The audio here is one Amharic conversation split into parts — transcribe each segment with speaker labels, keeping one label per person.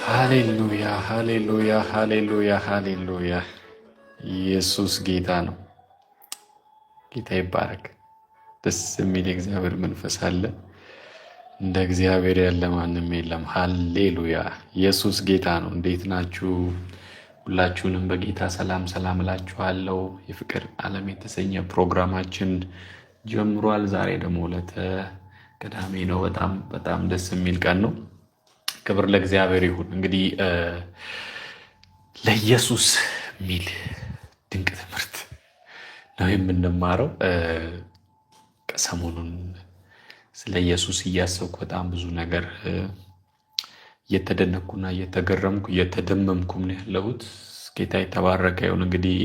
Speaker 1: ሃሌሉያ ሃሌሉያ ሃሌሉያ ሃሌሉያ! ኢየሱስ ጌታ ነው። ጌታ ይባረክ። ደስ የሚል የእግዚአብሔር መንፈስ አለ። እንደ እግዚአብሔር ያለ ማንም የለም። ሃሌሉያ! ኢየሱስ ጌታ ነው። እንዴት ናችሁ? ሁላችሁንም በጌታ ሰላም ሰላም እላችኋለሁ። የፍቅር ዓለም የተሰኘ ፕሮግራማችን ጀምሯል። ዛሬ ደግሞ ዕለተ ቅዳሜ ነው። በጣም በጣም ደስ የሚል ቀን ነው። ክብር ለእግዚአብሔር ይሁን። እንግዲህ ለኢየሱስ የሚል ድንቅ ትምህርት ነው የምንማረው። ሰሞኑን ስለ ኢየሱስ እያሰብኩ በጣም ብዙ ነገር እየተደነኩና እየተገረምኩ እየተደመምኩም ነው ያለሁት። ጌታ የተባረከ ይሁን። እንግዲህ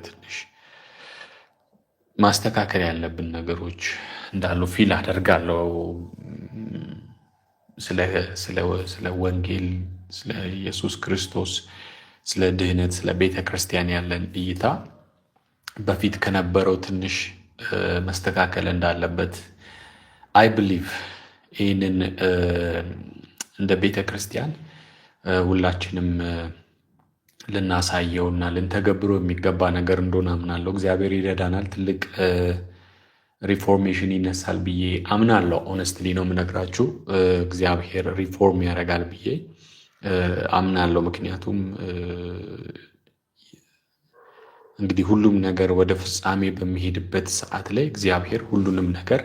Speaker 1: ትንሽ ማስተካከል ያለብን ነገሮች እንዳሉ ፊል አደርጋለሁ። ስለ ወንጌል፣ ስለ ኢየሱስ ክርስቶስ፣ ስለ ድህነት፣ ስለ ቤተ ክርስቲያን ያለን እይታ በፊት ከነበረው ትንሽ መስተካከል እንዳለበት አይ ብሊቭ ይህንን እንደ ቤተ ክርስቲያን ሁላችንም ልናሳየውና ልንተገብሮ የሚገባ ነገር እንደሆነ አምናለሁ። እግዚአብሔር ይረዳናል። ትልቅ ሪፎርሜሽን ይነሳል ብዬ አምናለሁ። ኦነስትሊ ነው የምነግራችሁ። እግዚአብሔር ሪፎርም ያደርጋል ብዬ አምናለሁ። ምክንያቱም እንግዲህ ሁሉም ነገር ወደ ፍጻሜ በሚሄድበት ሰዓት ላይ እግዚአብሔር ሁሉንም ነገር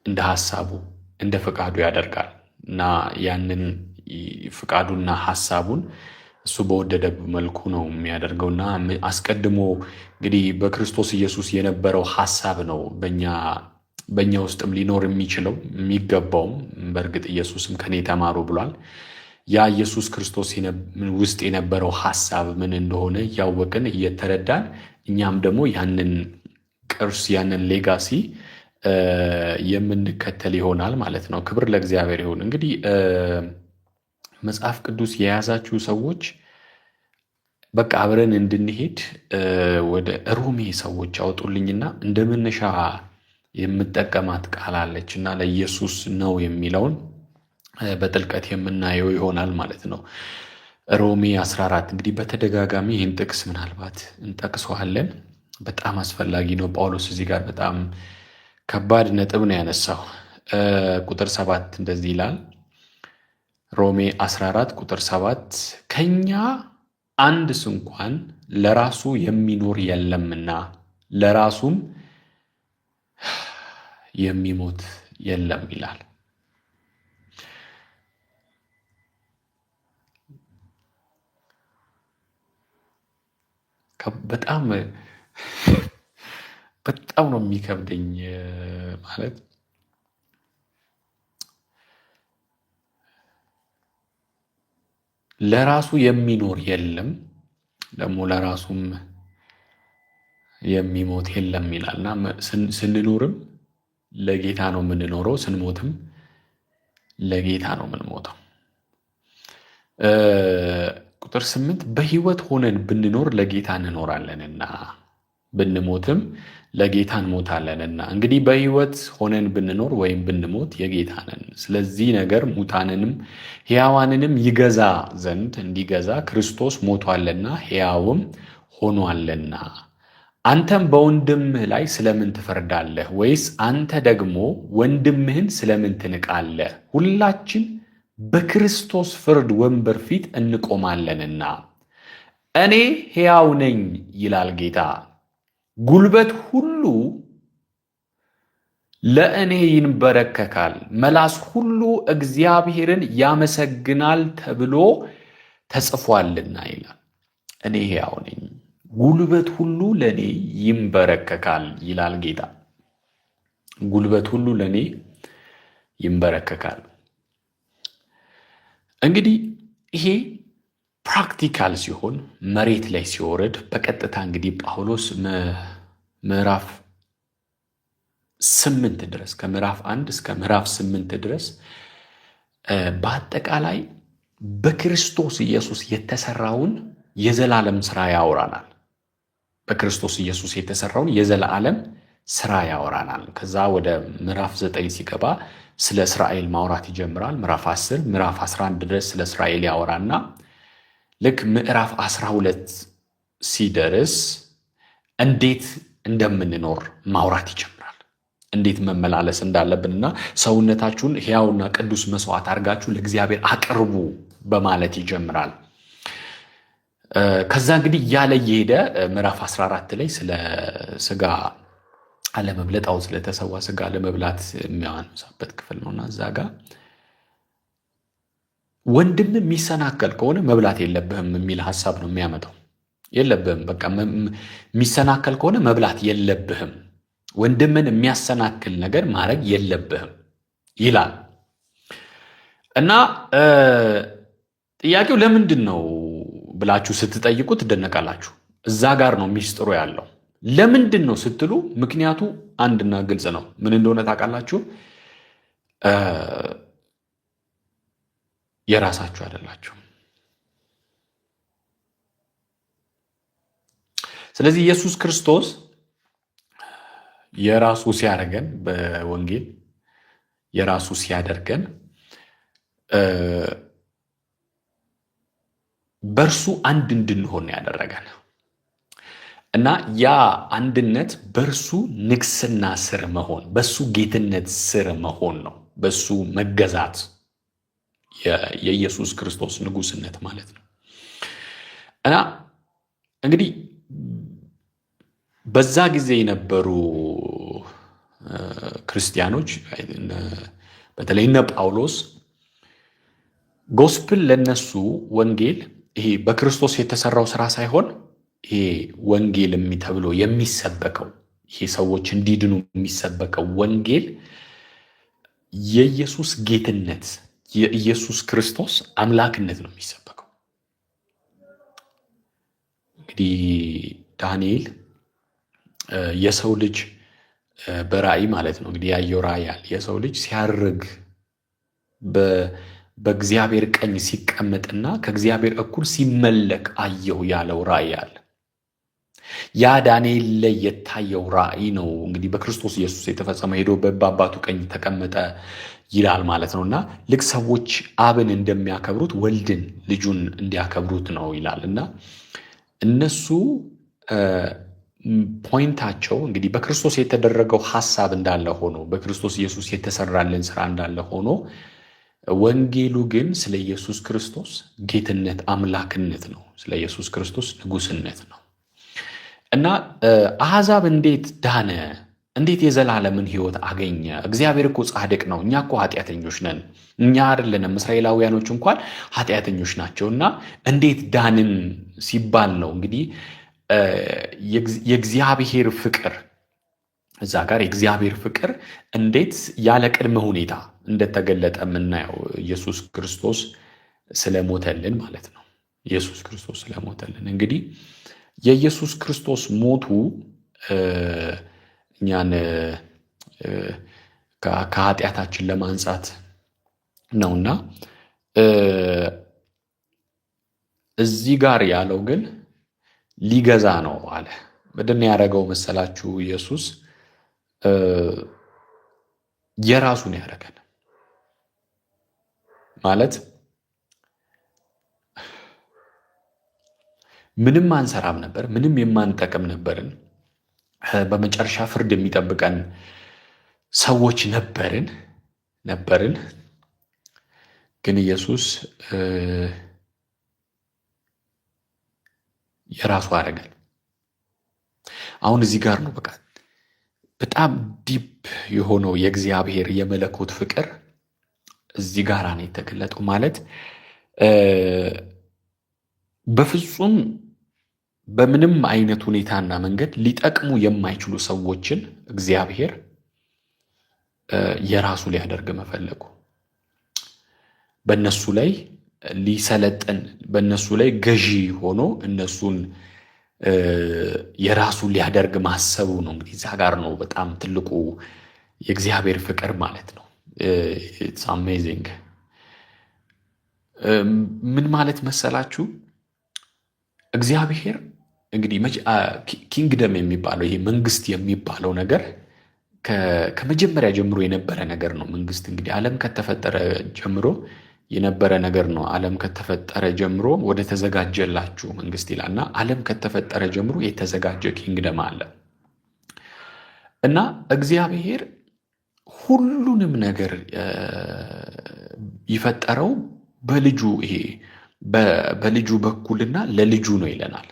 Speaker 1: እንደ ሀሳቡ እንደ ፈቃዱ ያደርጋል እና ያንን ፍቃዱና ሀሳቡን እሱ በወደደ መልኩ ነው የሚያደርገውና አስቀድሞ እንግዲህ በክርስቶስ ኢየሱስ የነበረው ሀሳብ ነው በእኛ ውስጥም ሊኖር የሚችለው የሚገባውም። በእርግጥ ኢየሱስም ከኔ ተማሩ ብሏል። ያ ኢየሱስ ክርስቶስ ውስጥ የነበረው ሐሳብ ምን እንደሆነ እያወቅን እየተረዳን እኛም ደግሞ ያንን ቅርስ ያንን ሌጋሲ የምንከተል ይሆናል ማለት ነው። ክብር ለእግዚአብሔር ይሁን። እንግዲህ መጽሐፍ ቅዱስ የያዛችሁ ሰዎች በቃ አብረን እንድንሄድ ወደ ሮሜ ሰዎች አውጡልኝና እንደ መነሻ የምጠቀማት ቃል አለች እና ለኢየሱስ ነው የሚለውን በጥልቀት የምናየው ይሆናል ማለት ነው። ሮሜ 14 እንግዲህ በተደጋጋሚ ይህን ጥቅስ ምናልባት እንጠቅሰዋለን። በጣም አስፈላጊ ነው። ጳውሎስ እዚህ ጋር በጣም ከባድ ነጥብ ነው ያነሳው። ቁጥር 7 እንደዚህ ይላል። ሮሜ 14 ቁጥር 7 ከኛ አንድ ስንኳን ለራሱ የሚኖር የለምና ለራሱም የሚሞት የለም ይላል። በጣም ነው የሚከብደኝ ማለት ለራሱ የሚኖር የለም ደግሞ ለራሱም የሚሞት የለም ይላልና ስንኖርም ለጌታ ነው የምንኖረው፣ ስንሞትም ለጌታ ነው የምንሞተው። ቁጥር 8 በሕይወት ሆነን ብንኖር ለጌታ እንኖራለንና ብንሞትም ለጌታ እንሞታለንና እንግዲህ በሕይወት ሆነን ብንኖር ወይም ብንሞት የጌታ ነን። ስለዚህ ነገር ሙታንንም ሕያዋንንም ይገዛ ዘንድ እንዲገዛ ክርስቶስ ሞቷልና ሕያውም ሆኗልና። አንተም በወንድምህ ላይ ስለምን ትፈርዳለህ? ወይስ አንተ ደግሞ ወንድምህን ስለምን ትንቃለህ? ሁላችን በክርስቶስ ፍርድ ወንበር ፊት እንቆማለንና። እኔ ሕያው ነኝ ይላል ጌታ፣ ጉልበት ሁሉ ለእኔ ይንበረከካል፣ መላስ ሁሉ እግዚአብሔርን ያመሰግናል ተብሎ ተጽፏልና ይላል። እኔ ሕያው ነኝ፣ ጉልበት ሁሉ ለእኔ ይንበረከካል ይላል ጌታ። ጉልበት ሁሉ ለእኔ ይንበረከካል። እንግዲህ ይሄ ፕራክቲካል ሲሆን መሬት ላይ ሲወረድ በቀጥታ እንግዲህ ጳውሎስ ምዕራፍ 8 ድረስ ከምዕራፍ 1 እስከ ምዕራፍ 8 ድረስ በአጠቃላይ በክርስቶስ ኢየሱስ የተሰራውን የዘላለም ስራ ያወራናል። በክርስቶስ ኢየሱስ የተሰራውን የዘላለም ስራ ያወራናል። ከዛ ወደ ምዕራፍ 9 ሲገባ ስለ እስራኤል ማውራት ይጀምራል። ምዕራፍ 10 ምዕራፍ 11 ድረስ ስለ እስራኤል ያወራና ልክ ምዕራፍ 12 ሲደርስ እንዴት እንደምንኖር ማውራት ይጀምራል። እንዴት መመላለስ እንዳለብንና ሰውነታችሁን ሕያውና ቅዱስ መስዋዕት አድርጋችሁ ለእግዚአብሔር አቅርቡ በማለት ይጀምራል። ከዛ እንግዲህ እያለ እየሄደ ምዕራፍ 14 ላይ ስለ ስጋ አለመብለጥ ስለተሰዋ ስጋ ለመብላት የሚያነሳበት ክፍል ነውና እዛ ጋር ወንድም የሚሰናከል ከሆነ መብላት የለብህም የሚል ሐሳብ ነው የሚያመጣው። የለብህም በቃ የሚሰናከል ከሆነ መብላት የለብህም፣ ወንድምን የሚያሰናክል ነገር ማድረግ የለብህም ይላል። እና ጥያቄው ለምንድን ነው ብላችሁ ስትጠይቁ ትደነቃላችሁ። እዛ ጋር ነው ሚስጥሩ ያለው። ለምንድን ነው ስትሉ ምክንያቱ አንድና ግልጽ ነው። ምን እንደሆነ ታውቃላችሁ? የራሳችሁ አይደላችሁም። ስለዚህ ኢየሱስ ክርስቶስ የራሱ ሲያደርገን በወንጌል የራሱ ሲያደርገን በእርሱ አንድ እንድንሆን ያደረገን እና ያ አንድነት በእርሱ ንግስና ስር መሆን፣ በሱ ጌትነት ስር መሆን ነው። በሱ መገዛት የኢየሱስ ክርስቶስ ንጉስነት ማለት ነው። እና እንግዲህ በዛ ጊዜ የነበሩ ክርስቲያኖች በተለይ እነ ጳውሎስ ጎስፕል ለነሱ ወንጌል ይሄ በክርስቶስ የተሰራው ስራ ሳይሆን ይሄ ወንጌል ተብሎ የሚሰበከው ይሄ ሰዎች እንዲድኑ የሚሰበከው ወንጌል የኢየሱስ ጌትነት የኢየሱስ ክርስቶስ አምላክነት ነው የሚሰበከው። እንግዲህ ዳንኤል የሰው ልጅ በራእይ ማለት ነው እንግዲህ ያየው ራእይ አለ። የሰው ልጅ ሲያርግ በእግዚአብሔር ቀኝ ሲቀመጥና ከእግዚአብሔር እኩል ሲመለክ አየሁ ያለው ራእይ አለ። ያ ዳንኤል ላይ የታየው ራእይ ነው እንግዲህ በክርስቶስ ኢየሱስ የተፈጸመ ሄዶ በአባቱ ቀኝ ተቀመጠ ይላል ማለት ነው። እና ልክ ሰዎች አብን እንደሚያከብሩት ወልድን ልጁን እንዲያከብሩት ነው ይላል። እና እነሱ ፖይንታቸው እንግዲህ በክርስቶስ የተደረገው ሐሳብ እንዳለ ሆኖ በክርስቶስ ኢየሱስ የተሰራልን ስራ እንዳለ ሆኖ ወንጌሉ ግን ስለ ኢየሱስ ክርስቶስ ጌትነት፣ አምላክነት ነው። ስለ ኢየሱስ ክርስቶስ ንጉስነት ነው። እና አሕዛብ እንዴት ዳነ? እንዴት የዘላለምን ሕይወት አገኘ? እግዚአብሔር እኮ ጻድቅ ነው፣ እኛ እኮ ኃጢአተኞች ነን። እኛ አይደለንም፣ እስራኤላውያኖች እንኳን ኃጢአተኞች ናቸው። እና እንዴት ዳንን ሲባል ነው እንግዲህ የእግዚአብሔር ፍቅር እዛ ጋር የእግዚአብሔር ፍቅር እንዴት ያለ ቅድመ ሁኔታ እንደተገለጠ የምናየው ኢየሱስ ክርስቶስ ስለሞተልን ማለት ነው። ኢየሱስ ክርስቶስ ስለሞተልን እንግዲህ የኢየሱስ ክርስቶስ ሞቱ እኛን ከኃጢአታችን ለማንጻት ነውና እዚህ ጋር ያለው ግን ሊገዛ ነው አለ። ምንድን ያደረገው መሰላችሁ? ኢየሱስ የራሱን ያደረገን ማለት ምንም አንሰራም ነበር፣ ምንም የማንጠቅም ነበርን። በመጨረሻ ፍርድ የሚጠብቀን ሰዎች ነበርን። ግን ኢየሱስ የራሱ አደረገን። አሁን እዚህ ጋር ነው በቃ በጣም ዲፕ የሆነው የእግዚአብሔር የመለኮት ፍቅር እዚህ ጋር ነው የተገለጠው። ማለት በፍጹም በምንም አይነት ሁኔታና መንገድ ሊጠቅሙ የማይችሉ ሰዎችን እግዚአብሔር የራሱ ሊያደርግ መፈለጉ፣ በእነሱ ላይ ሊሰለጥን፣ በእነሱ ላይ ገዢ ሆኖ እነሱን የራሱ ሊያደርግ ማሰቡ ነው። እንግዲህ እዛ ጋር ነው በጣም ትልቁ የእግዚአብሔር ፍቅር ማለት ነው። ኢትስ አሜዚንግ። ምን ማለት መሰላችሁ? እግዚአብሔር እንግዲህ ኪንግደም የሚባለው ይሄ መንግስት የሚባለው ነገር ከመጀመሪያ ጀምሮ የነበረ ነገር ነው። መንግስት እንግዲህ ዓለም ከተፈጠረ ጀምሮ የነበረ ነገር ነው። ዓለም ከተፈጠረ ጀምሮ ወደ ተዘጋጀላችሁ መንግስት ይላልና ዓለም ከተፈጠረ ጀምሮ የተዘጋጀ ኪንግደም አለ እና እግዚአብሔር ሁሉንም ነገር የፈጠረው በልጁ ይሄ በልጁ በኩልና ለልጁ ነው ይለናል።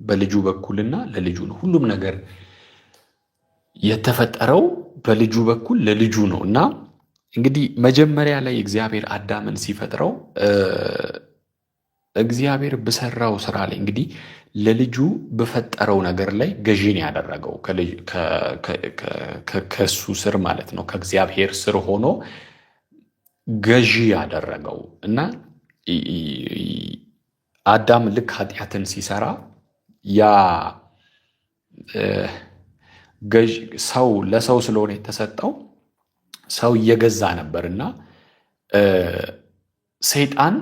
Speaker 1: በልጁ በኩልና ለልጁ ነው። ሁሉም ነገር የተፈጠረው በልጁ በኩል ለልጁ ነው እና እንግዲህ መጀመሪያ ላይ እግዚአብሔር አዳምን ሲፈጥረው እግዚአብሔር በሰራው ስራ ላይ እንግዲህ ለልጁ በፈጠረው ነገር ላይ ገዢን ያደረገው ከሱ ስር ማለት ነው። ከእግዚአብሔር ስር ሆኖ ገዢ ያደረገው እና አዳም ልክ ኃጢአትን ሲሰራ ያ ሰው ለሰው ስለሆነ የተሰጠው ሰው እየገዛ ነበርና ሰይጣን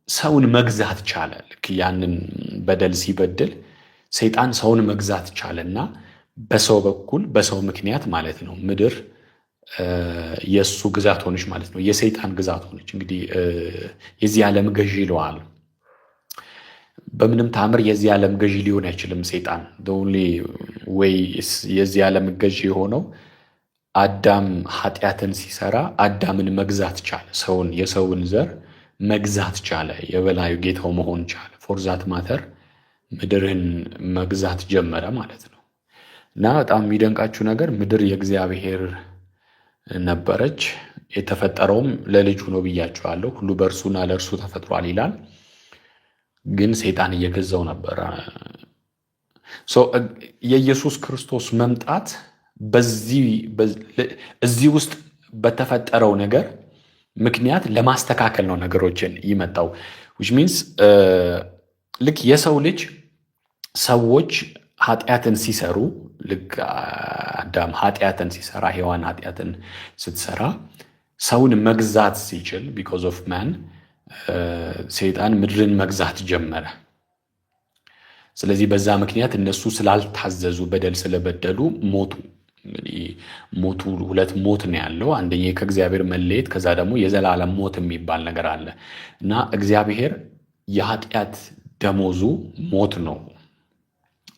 Speaker 1: ሰውን መግዛት ቻለ። ልክ ያንን በደል ሲበድል ሰይጣን ሰውን መግዛት ቻለና በሰው በኩል በሰው ምክንያት ማለት ነው ምድር የሱ ግዛት ሆነች ማለት ነው። የሰይጣን ግዛት ሆነች። እንግዲህ የዚህ ዓለም ገዢ ይለዋል። በምንም ታምር የዚህ ዓለም ገዢ ሊሆን አይችልም ሰይጣን። ኦንሊ ወይ የዚህ ዓለም ገዢ የሆነው አዳም ኃጢአትን ሲሰራ አዳምን መግዛት ቻለ። የሰውን ዘር መግዛት ቻለ። የበላዩ ጌታው መሆን ቻለ። ፎርዛት ማተር ምድርን መግዛት ጀመረ ማለት ነው። እና በጣም የሚደንቃችሁ ነገር ምድር የእግዚአብሔር ነበረች። የተፈጠረውም ለልጁ ነው ብያችኋለሁ። ሁሉ በእርሱና ለእርሱ ተፈጥሯል ይላል። ግን ሰይጣን እየገዛው ነበር። የኢየሱስ ክርስቶስ መምጣት እዚህ ውስጥ በተፈጠረው ነገር ምክንያት ለማስተካከል ነው ነገሮችን ይመጣው which means ልክ የሰው ልጅ ሰዎች ኃጢአትን ሲሰሩ ልክ አዳም ኃጢአትን ሲሰራ ሔዋን ኃጢአትን ስትሰራ ሰውን መግዛት ሲችል because of man ሰይጣን ምድርን መግዛት ጀመረ። ስለዚህ በዛ ምክንያት እነሱ ስላልታዘዙ በደል ስለበደሉ ሞቱ። እንግዲህ ሞቱ ሁለት ሞት ነው ያለው። አንደኛ ከእግዚአብሔር መለየት፣ ከዛ ደግሞ የዘላለም ሞት የሚባል ነገር አለ እና እግዚአብሔር የኃጢአት ደሞዙ ሞት ነው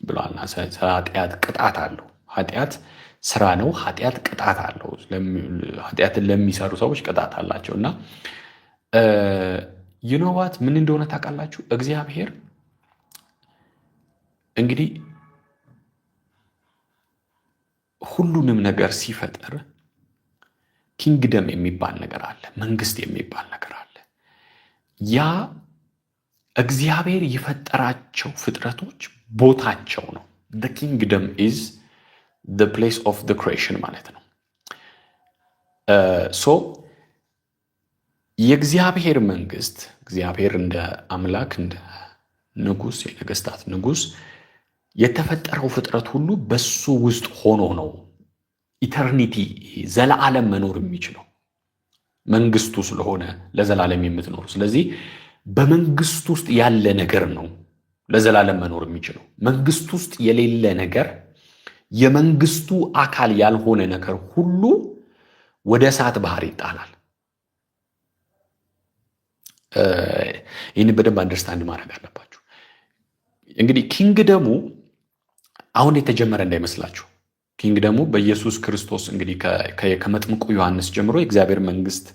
Speaker 1: ብሏልና ኃጢአት ቅጣት አለው። ኃጢአት ስራ ነው። ኃጢአት ቅጣት አለው። ኃጢአትን ለሚሰሩ ሰዎች ቅጣት አላቸው እና ዩኖዋት ምን እንደሆነ ታውቃላችሁ? እግዚአብሔር እንግዲህ ሁሉንም ነገር ሲፈጥር ኪንግደም የሚባል ነገር አለ፣ መንግስት የሚባል ነገር አለ። ያ እግዚአብሔር የፈጠራቸው ፍጥረቶች ቦታቸው ነው። the kingdom is the place of the creation ማለት ነው። ሶ የእግዚአብሔር መንግስት እግዚአብሔር እንደ አምላክ እንደ ንጉስ የነገስታት ንጉስ የተፈጠረው ፍጥረት ሁሉ በሱ ውስጥ ሆኖ ነው ኢተርኒቲ ዘላለም መኖር የሚችለው መንግስቱ ስለሆነ ለዘላለም የምትኖር። ስለዚህ በመንግስት ውስጥ ያለ ነገር ነው ለዘላለም መኖር የሚችለው። መንግስት ውስጥ የሌለ ነገር የመንግስቱ አካል ያልሆነ ነገር ሁሉ ወደ እሳት ባህር ይጣላል። ይህን በደንብ አንደርስታንድ ማድረግ አለባችሁ። እንግዲህ ኪንግደሙ አሁን የተጀመረ እንዳይመስላችሁ። ኪንግደሙ በኢየሱስ ክርስቶስ እንግዲህ ከመጥምቁ ዮሐንስ ጀምሮ የእግዚአብሔር መንግስት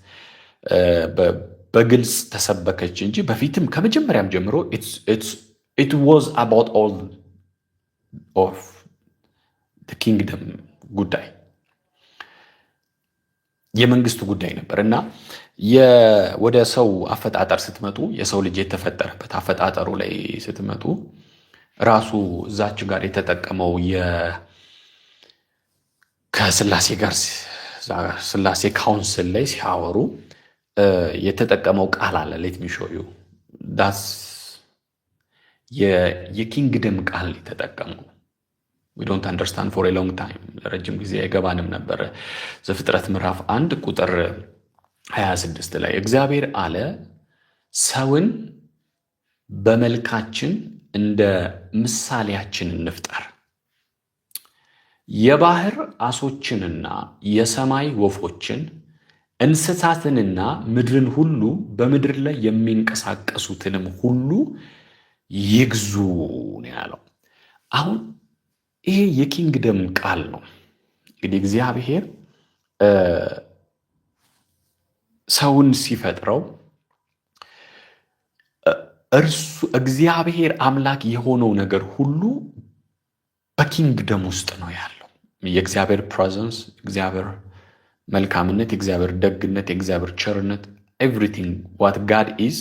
Speaker 1: በግልጽ ተሰበከች እንጂ በፊትም ከመጀመሪያም ጀምሮ it was about all of the kingdom ጉዳይ የመንግስት ጉዳይ ነበር እና ወደ ሰው አፈጣጠር ስትመጡ የሰው ልጅ የተፈጠረበት አፈጣጠሩ ላይ ስትመጡ ራሱ እዛች ጋር የተጠቀመው ከስላሴ ጋር ስላሴ ካውንስል ላይ ሲያወሩ የተጠቀመው ቃል አለ። ሌት ሚ ሾው ዩ ዳስ የኪንግደም ቃል የተጠቀመው we don't understand for a long time ለረጅም ጊዜ አይገባንም ነበር። ዘፍጥረት ምዕራፍ 1 ቁጥር 26 ላይ እግዚአብሔር አለ ሰውን በመልካችን እንደ ምሳሌያችን እንፍጠር፣ የባህር አሶችንና የሰማይ ወፎችን እንስሳትንና ምድርን ሁሉ በምድር ላይ የሚንቀሳቀሱትንም ሁሉ ይግዙ ነው ያለው። አሁን ይሄ የኪንግደም ቃል ነው። እንግዲህ እግዚአብሔር ሰውን ሲፈጥረው እርሱ እግዚአብሔር አምላክ የሆነው ነገር ሁሉ በኪንግደም ውስጥ ነው ያለው። የእግዚአብሔር ፕሬዘንስ፣ እግዚአብሔር መልካምነት፣ የእግዚአብሔር ደግነት፣ የእግዚአብሔር ቸርነት ኤቭሪቲንግ ዋት ጋድ ኢዝ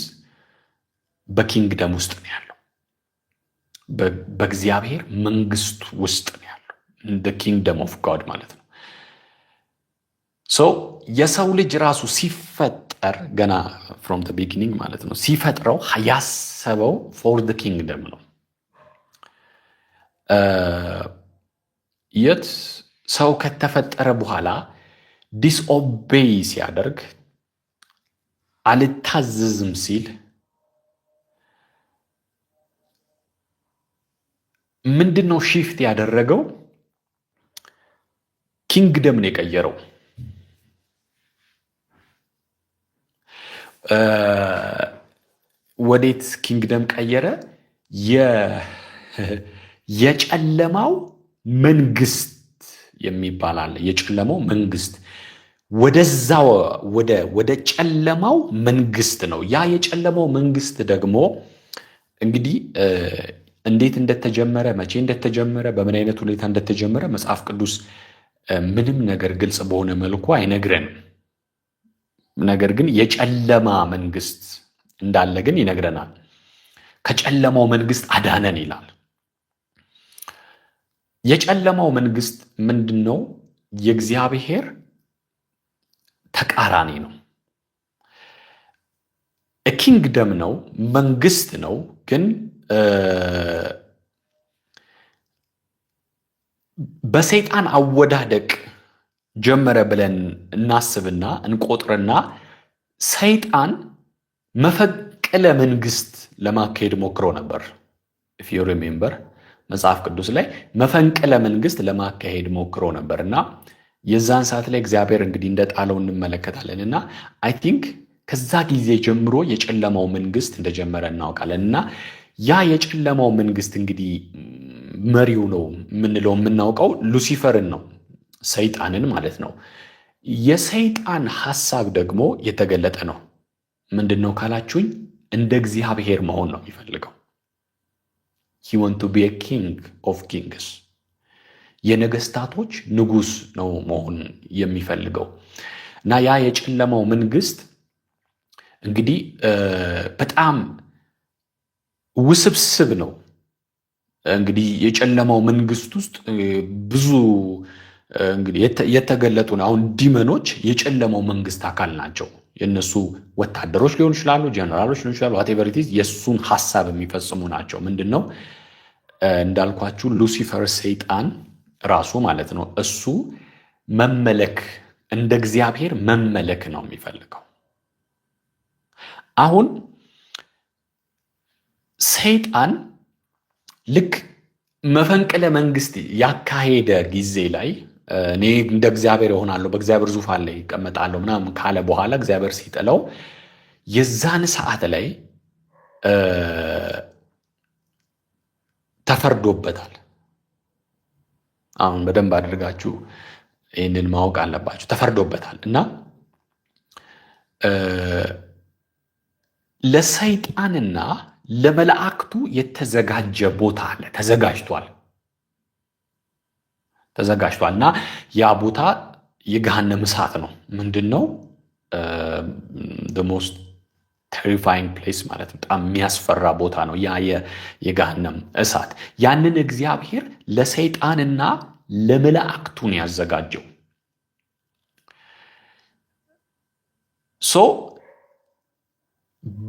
Speaker 1: በኪንግደም ውስጥ ነው ያለው። በእግዚአብሔር መንግስት ውስጥ ነው ያለው። the kingdom of God ማለት ነው። የሰው ልጅ ራሱ ሲፈጠር ገና from the beginning ማለት ነው ሲፈጥረው ያሰበው for the kingdom ነው። የት ሰው ከተፈጠረ በኋላ ዲስኦቤይ ሲያደርግ አልታዘዝም ሲል ምንድነው ሺፍት ያደረገው? ኪንግደም ነው የቀየረው። ወዴት ኪንግደም ቀየረ? የጨለማው መንግስት የሚባል አለ። የጨለማው መንግስት ወደዛ ወደ ጨለማው መንግስት ነው። ያ የጨለማው መንግስት ደግሞ እንግዲህ እንዴት እንደተጀመረ፣ መቼ እንደተጀመረ፣ በምን አይነት ሁኔታ እንደተጀመረ መጽሐፍ ቅዱስ ምንም ነገር ግልጽ በሆነ መልኩ አይነግረንም። ነገር ግን የጨለማ መንግስት እንዳለ ግን ይነግረናል። ከጨለማው መንግስት አዳነን ይላል። የጨለማው መንግስት ምንድነው? የእግዚአብሔር ተቃራኒ ነው። ኪንግደም ነው፣ መንግስት ነው። ግን በሰይጣን አወዳደቅ ጀመረ ብለን እናስብና እንቆጥርና ሰይጣን መፈንቅለ መንግስት ለማካሄድ ሞክሮ ነበር። ኢፍ ዩ ሪሜምበር መጽሐፍ ቅዱስ ላይ መፈንቅለ መንግስት ለማካሄድ ሞክሮ ነበር እና የዛን ሰዓት ላይ እግዚአብሔር እንግዲህ እንደጣለው እንመለከታለን። እና አይ ቲንክ ከዛ ጊዜ ጀምሮ የጨለማው መንግስት እንደጀመረ እናውቃለን። እና ያ የጨለማው መንግስት እንግዲህ መሪው ነው የምንለው የምናውቀው ሉሲፈርን ነው፣ ሰይጣንን ማለት ነው። የሰይጣን ሐሳብ ደግሞ የተገለጠ ነው። ምንድን ነው ካላችሁኝ፣ እንደ እግዚአብሔር መሆን ነው የሚፈልገው። he want to be a king of kings፣ የነገስታቶች ንጉስ ነው መሆን የሚፈልገው። እና ያ የጨለማው መንግስት እንግዲህ በጣም ውስብስብ ነው። እንግዲህ የጨለማው መንግስት ውስጥ ብዙ እንግዲህ የተገለጡ ነው። አሁን ዲመኖች የጨለማው መንግስት አካል ናቸው። የነሱ ወታደሮች ሊሆኑ ይችላሉ፣ ጀነራሎች ሊሆኑ ይችላሉ። whatever it is የሱን ሐሳብ የሚፈጽሙ ናቸው። ምንድነው እንዳልኳችሁ ሉሲፈር ሰይጣን ራሱ ማለት ነው። እሱ መመለክ እንደ እግዚአብሔር መመለክ ነው የሚፈልገው። አሁን ሰይጣን ልክ መፈንቅለ መንግስት ያካሄደ ጊዜ ላይ እኔ እንደ እግዚአብሔር እሆናለሁ፣ በእግዚአብሔር ዙፋን ላይ ይቀመጣለሁ ምናምን ካለ በኋላ እግዚአብሔር ሲጥለው የዛን ሰዓት ላይ ተፈርዶበታል። አሁን በደንብ አድርጋችሁ ይህንን ማወቅ አለባችሁ። ተፈርዶበታል እና ለሰይጣንና ለመላእክቱ የተዘጋጀ ቦታ አለ። ተዘጋጅቷል እና ያ ቦታ የገሃነም እሳት ነው። ምንድን ነው the most terrifying place ማለት በጣም የሚያስፈራ ቦታ ነው ያ የገሃነም እሳት። ያንን እግዚአብሔር ለሰይጣንና ለመላእክቱን ያዘጋጀው።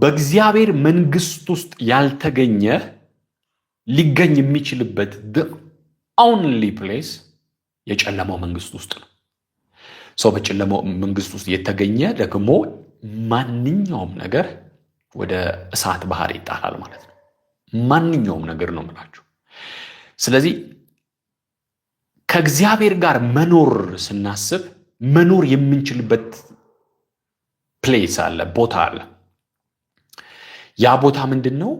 Speaker 1: በእግዚአብሔር መንግስት ውስጥ ያልተገኘ ሊገኝ የሚችልበት the only place የጨለማው መንግስት ውስጥ ነው። በጨለማው መንግስት ውስጥ የተገኘ ደግሞ ማንኛውም ነገር ወደ እሳት ባህር ይጣላል ማለት ነው። ማንኛውም ነገር ነው የምላችሁ። ስለዚህ ከእግዚአብሔር ጋር መኖር ስናስብ መኖር የምንችልበት ፕሌስ አለ፣ ቦታ አለ። ያ ቦታ ምንድን ነው?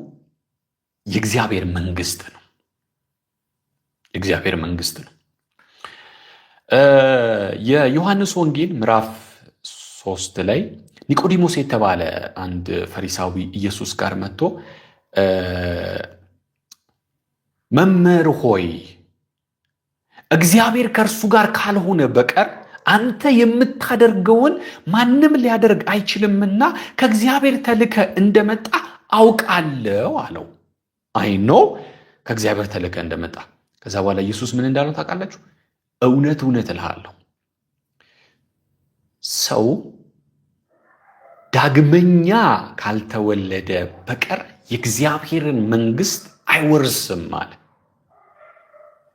Speaker 1: የእግዚአብሔር መንግስት ነው። የእግዚአብሔር መንግስት ነው። የዮሐንስ ወንጌል ምዕራፍ 3 ላይ ኒቆዲሞስ የተባለ አንድ ፈሪሳዊ ኢየሱስ ጋር መጥቶ መምህር ሆይ እግዚአብሔር ከእርሱ ጋር ካልሆነ በቀር አንተ የምታደርገውን ማንም ሊያደርግ አይችልምና ከእግዚአብሔር ተልከ እንደመጣ አውቃለሁ አለው። አይኖ ከእግዚአብሔር ተልከ እንደመጣ። ከዛ በኋላ ኢየሱስ ምን እንዳለው ታውቃላችሁ? እውነት እውነት እልሃለሁ ሰው ዳግመኛ ካልተወለደ በቀር የእግዚአብሔርን መንግስት አይወርስም አለ።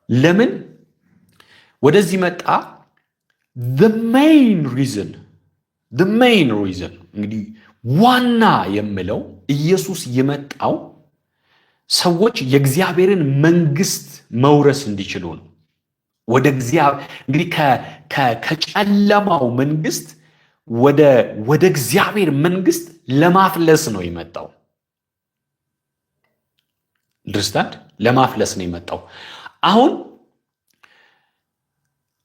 Speaker 1: ለምን ወደዚህ መጣ? the main reason እንግዲህ ዋና የምለው ኢየሱስ የመጣው ሰዎች የእግዚአብሔርን መንግስት መውረስ እንዲችሉ ነው። ወደ እግዚአብሔር እንግዲህ ከጨለማው መንግስት ወደ እግዚአብሔር መንግስት ለማፍለስ ነው የመጣው። ድርስታንድ ለማፍለስ ነው የመጣው። አሁን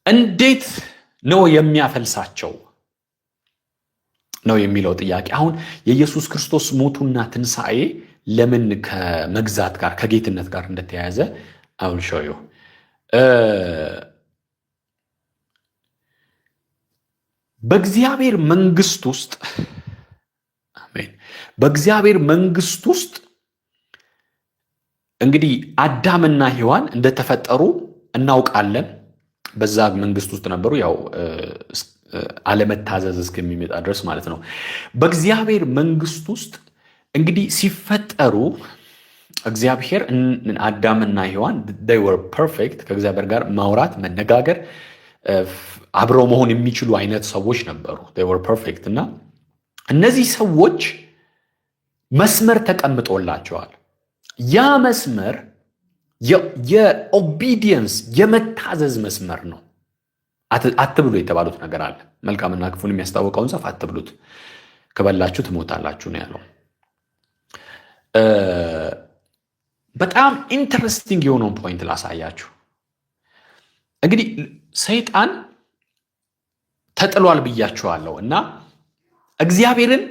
Speaker 1: እንዴት ነው የሚያፈልሳቸው ነው የሚለው ጥያቄ። አሁን የኢየሱስ ክርስቶስ ሞቱና ትንሣኤ ለምን ከመግዛት ጋር ከጌትነት ጋር እንደተያያዘ አሁን ሾዩ በእግዚአብሔር መንግስት ውስጥ አሜን። በእግዚአብሔር መንግስት ውስጥ እንግዲህ አዳምና ሔዋን እንደተፈጠሩ እናውቃለን። በዛ መንግስት ውስጥ ነበሩ። ያው አለመታዘዝ እስከሚመጣ ድረስ ማለት ነው። በእግዚአብሔር መንግስት ውስጥ እንግዲህ ሲፈጠሩ እግዚአብሔር አዳምና ሔዋን they were perfect ከእግዚአብሔር ጋር ማውራት መነጋገር አብረው መሆን የሚችሉ አይነት ሰዎች ነበሩ። they were perfect እና እነዚህ ሰዎች መስመር ተቀምጦላቸዋል። ያ መስመር የኦቢዲየንስ የመታዘዝ መስመር ነው። አትብሉ የተባሉት ነገር አለ። መልካምና ክፉን የሚያስታውቀውን ዛፍ አትብሉት፣ ከበላችሁ ትሞታላችሁ ነው ያለው። በጣም ኢንተረስቲንግ የሆነውን ፖይንት ላሳያችሁ። እንግዲህ ሰይጣን ተጥሏል ብያችኋለሁ እና እግዚአብሔርን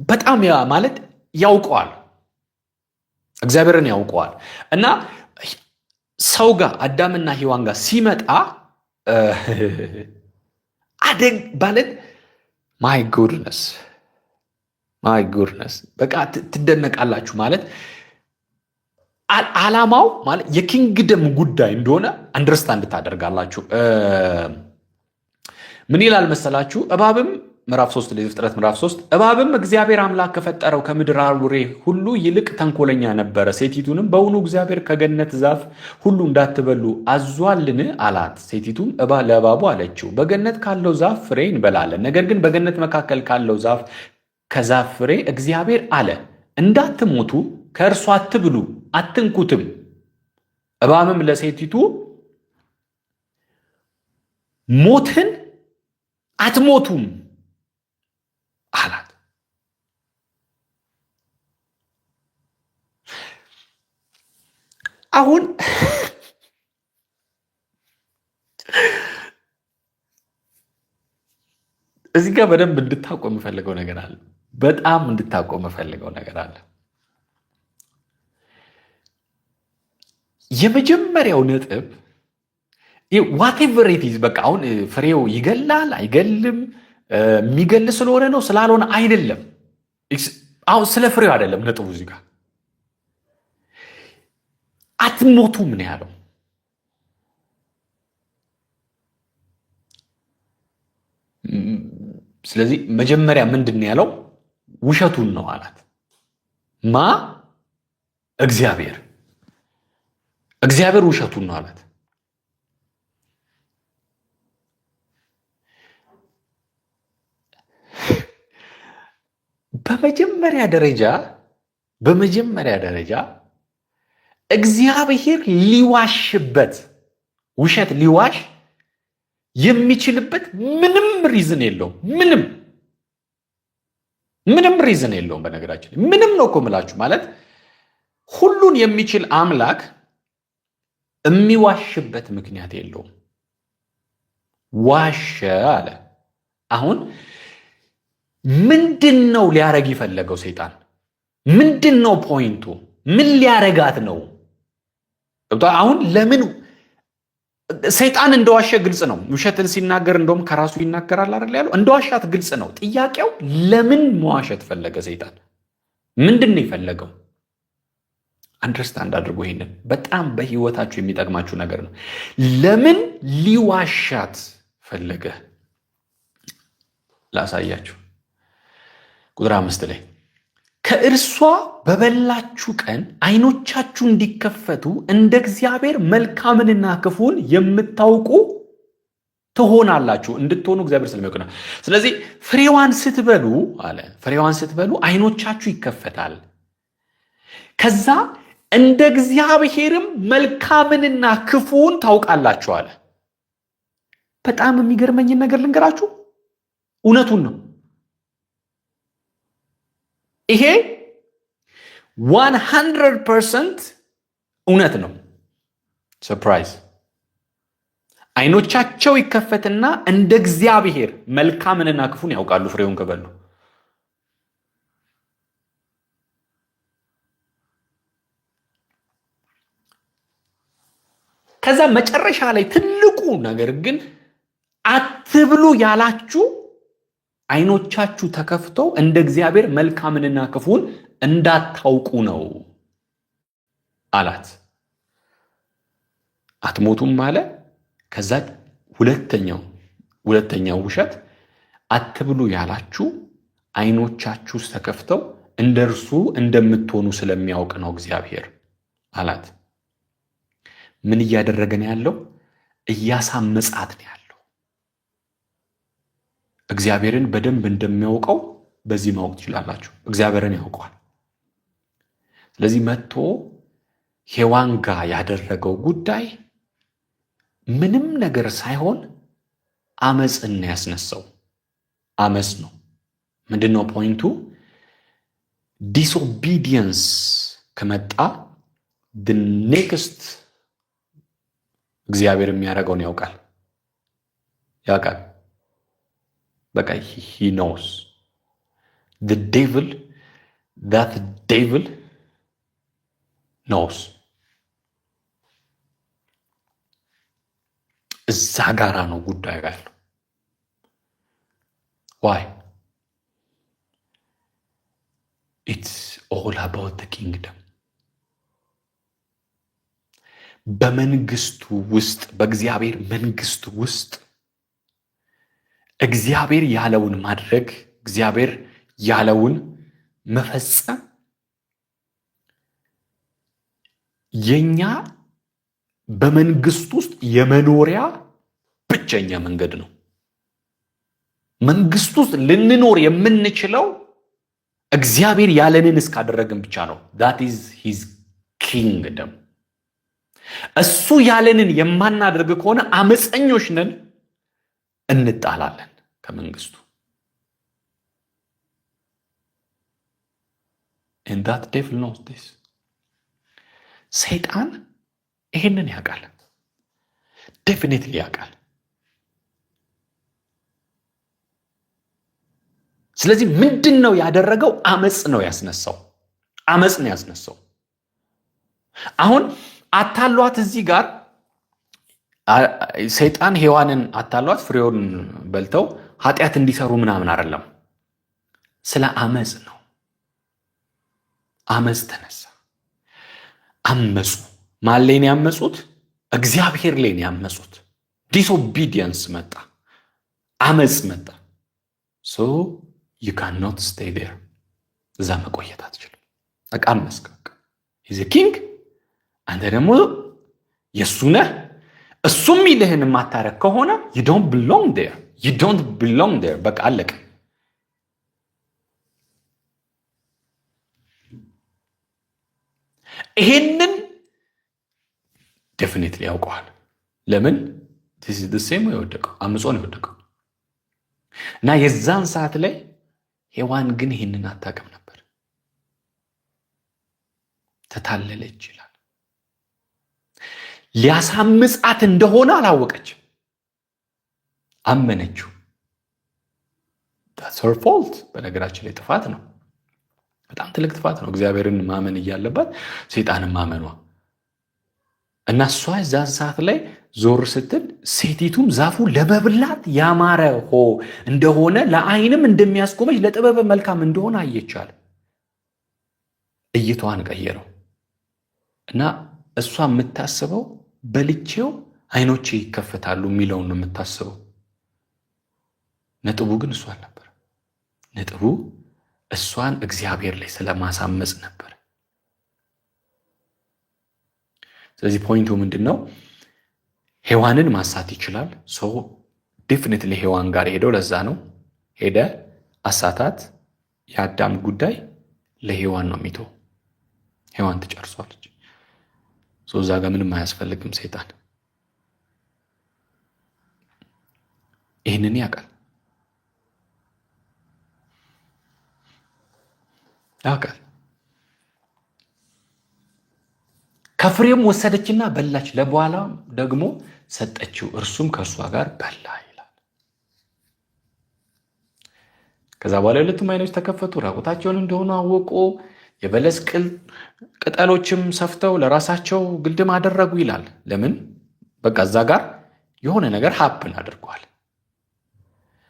Speaker 1: በጣም ማለት ያውቀዋል። እግዚአብሔርን ያውቀዋል እና ሰው ጋር አዳምና ሔዋን ጋር ሲመጣ አደግ ማለት ማይ ጉድነስ በቃ ትደነቃላችሁ። ማለት ዓላማው ማለት የኪንግደም ጉዳይ እንደሆነ አንደርስታንድ ታደርጋላችሁ። ምን ይላል መሰላችሁ? እባብም ምዕራፍ 3 ላይ ዘፍጥረት ምዕራፍ 3 እባብም እግዚአብሔር አምላክ ከፈጠረው ከምድር አውሬ ሁሉ ይልቅ ተንኮለኛ ነበረ። ሴቲቱንም በውኑ እግዚአብሔር ከገነት ዛፍ ሁሉ እንዳትበሉ አዟልን አላት። ሴቲቱም ለእባቡ አለችው፣ በገነት ካለው ዛፍ ፍሬ እንበላለን። ነገር ግን በገነት መካከል ካለው ዛፍ ከዛፍ ፍሬ እግዚአብሔር አለ እንዳትሞቱ ከእርሷ አትብሉ አትንኩትም። እባብም ለሴቲቱ ሞትን አትሞቱም አላት። አሁን እዚህ ጋር በደንብ እንድታውቁ የምፈልገው ነገር አለ። በጣም እንድታውቁ የምፈልገው ነገር አለ። የመጀመሪያው ነጥብ ዋቴቨር ኢት ኢዝ በቃ አሁን ፍሬው ይገላል አይገልም የሚገል ስለሆነ ነው ስላልሆነ አይደለም። አሁን ስለ ፍሬው አይደለም ነጥቡ። እዚህ ጋር አትሞቱም ነው ያለው። ስለዚህ መጀመሪያ ምንድን ነው ያለው? ውሸቱን ነው አላት። እግዚአብሔር ውሸቱን ነው አላት። በመጀመሪያ ደረጃ እግዚአብሔር ሊዋሽበት ውሸት ሊዋሽ የሚችልበት ምንም ሪዝን የለውም። ምንም ሪዝን የለውም። በነገራችን ምንም ነው እኮ የምላችሁ። ማለት ሁሉን የሚችል አምላክ የሚዋሽበት ምክንያት የለውም። ዋሸ አለ። አሁን ምንድን ነው ሊያረግ የፈለገው ሰይጣን? ምንድን ነው ፖይንቱ? ምን ሊያረጋት ነው? አሁን ለምን ሰይጣን እንደዋሸ ግልጽ ነው። ውሸትን ሲናገር እንደውም ከራሱ ይናገራል አይደል ያለው። እንደዋሻት ግልጽ ነው። ጥያቄው ለምን መዋሸት ፈለገ ሰይጣን? ምንድን ነው የፈለገው? አንደርስታንድ አድርጎ። ይሄንን በጣም በህይወታችሁ የሚጠቅማችሁ ነገር ነው። ለምን ሊዋሻት ፈለገ? ላሳያችሁ። ቁጥር 5 ላይ ከእርሷ በበላችሁ ቀን ዓይኖቻችሁ እንዲከፈቱ እንደ እግዚአብሔር መልካምንና ክፉን የምታውቁ ትሆናላችሁ። እንድትሆኑ እግዚአብሔር ስለሚያውቅ ነው። ስለዚህ ፍሬዋን ስትበሉ አለ፣ ፍሬዋን ስትበሉ ዓይኖቻችሁ ይከፈታል። ከዛ እንደ እግዚአብሔርም መልካምንና ክፉን ታውቃላችሁ አለ። በጣም የሚገርመኝን ነገር ልንገራችሁ። እውነቱን ነው። ይሄ 100% እውነት ነው። ሰርፕራይዝ። ዓይኖቻቸው ይከፈትና እንደ እግዚአብሔር መልካምንና ክፉን ያውቃሉ ፍሬውን ከበሉ። ከዛ መጨረሻ ላይ ትልቁ ነገር ግን አትብሉ ያላችሁ ዓይኖቻችሁ ተከፍተው እንደ እግዚአብሔር መልካምንና ክፉን እንዳታውቁ ነው አላት። አትሞቱም አለ። ከዛ ሁለተኛው ሁለተኛው ውሸት አትብሉ ያላችሁ ዓይኖቻችሁ ተከፍተው እንደርሱ እንደምትሆኑ ስለሚያውቅ ነው እግዚአብሔር አላት። ምን እያደረገ ነው ያለው? እያሳመጻት ነው ያለው። እግዚአብሔርን በደንብ እንደሚያውቀው በዚህ ማወቅ ትችላላችሁ። እግዚአብሔርን ያውቀዋል። ስለዚህ መጥቶ ሔዋን ጋር ያደረገው ጉዳይ ምንም ነገር ሳይሆን አመፅን ያስነሳው። አመፅ ነው። ምንድነው ፖይንቱ? ዲስኦቢዲየንስ ከመጣ ኔክስት እግዚአብሔር የሚያደርገውን ያውቃል። በቃ he knows the devil knows። እዛ ጋራ ነው ጉዳይ ያለው። why it's all about the kingdom። በመንግስቱ ውስጥ በእግዚአብሔር መንግስት ውስጥ እግዚአብሔር ያለውን ማድረግ፣ እግዚአብሔር ያለውን መፈጸም የኛ በመንግስት ውስጥ የመኖሪያ ብቸኛ መንገድ ነው። መንግስት ውስጥ ልንኖር የምንችለው እግዚአብሔር ያለንን እስካደረግን ብቻ ነው። that is his kingdom። እሱ ያለንን የማናደርግ ከሆነ አመፀኞች ነን፣ እንጣላለን ከመንግስቱ። and that devil knows this። ሰይጣን ይሄንን ያውቃል፣ ዴፊኒትሊ ያውቃል። ስለዚህ ምንድን ነው ያደረገው? አመፅ ነው ያስነሳው። አሁን አታሏት፣ እዚህ ጋር ሰይጣን ሔዋንን አታሏት፣ ፍሬውን በልተው ኃጢአት እንዲሰሩ ምናምን አይደለም፣ ስለ አመፅ ነው። አመፅ ተነሳ፣ አመፁ። ማን ላይ ነው ያመፁት? እግዚአብሔር ላይ ነው ያመፁት። ዲስኦቢዲየንስ መጣ፣ አመፅ መጣ። ሶ you cannot stay there። እዛ መቆየት አትችልም። በቃ አመስከክ he's a king። አንተ ደግሞ የሱ ነህ። እሱም ይልህን ማታረክ ከሆነ you don't belong there። በቃ አለቀ። ይሄንን ዴፊኒትሊ ያውቀዋል። ለምን? this is the same የወደቀው አምጾ ነው የወደቀው። እና የዛን ሰዓት ላይ ሔዋን ግን ይሄንን አታውቅም ነበር። ተታለለች ይላል። ሊያሳምጻት እንደሆነ አላወቀችም፣ አመነችው። that's her fault። በነገራችን ላይ ጥፋት ነው፣ በጣም ትልቅ ጥፋት ነው። እግዚአብሔርን ማመን እያለባት ሰይጣንን ማመኗ እና እሷ እዛን ሰዓት ላይ ዞር ስትል ሴቲቱም ዛፉ ለመብላት ያማረ እንደሆነ ለዓይንም እንደሚያስጎመጅ ለጥበብ መልካም እንደሆነ አየቻለ። እይቷን ቀየረው እና እሷ የምታስበው በልቼው ዓይኖቼ ይከፈታሉ የሚለውን ነው የምታስበው። ነጥቡ ግን እሷ ነበር። ነጥቡ እሷን እግዚአብሔር ላይ ስለማሳመጽ ነበር። ስለዚህ ፖይንቱ ምንድነው? ሔዋንን ማሳት ይችላል። ሶ ዴፊኒትሊ ሔዋን ጋር ሄደው፣ ለዛ ነው ሄደ አሳታት። የአዳም ጉዳይ ለሔዋን ነው የሚተው። ሔዋን ትጨርሷለች። ሶ እዛ ጋር ምንም አያስፈልግም። ሰይጣን ይህንን ያውቃል። ከፍሬም ወሰደችና በላች፣ ለበኋላ ደግሞ ሰጠችው፣ እርሱም ከእርሷ ጋር በላ ይላል። ከዛ በኋላ ሁለቱም ዓይኖች ተከፈቱ፣ ራቁታቸውን እንደሆኑ አወቁ። የበለስ ቅጠሎችም ሰፍተው ለራሳቸው ግልድም አደረጉ ይላል። ለምን? በቃ እዛ ጋር የሆነ ነገር ሀፕን አድርጓል።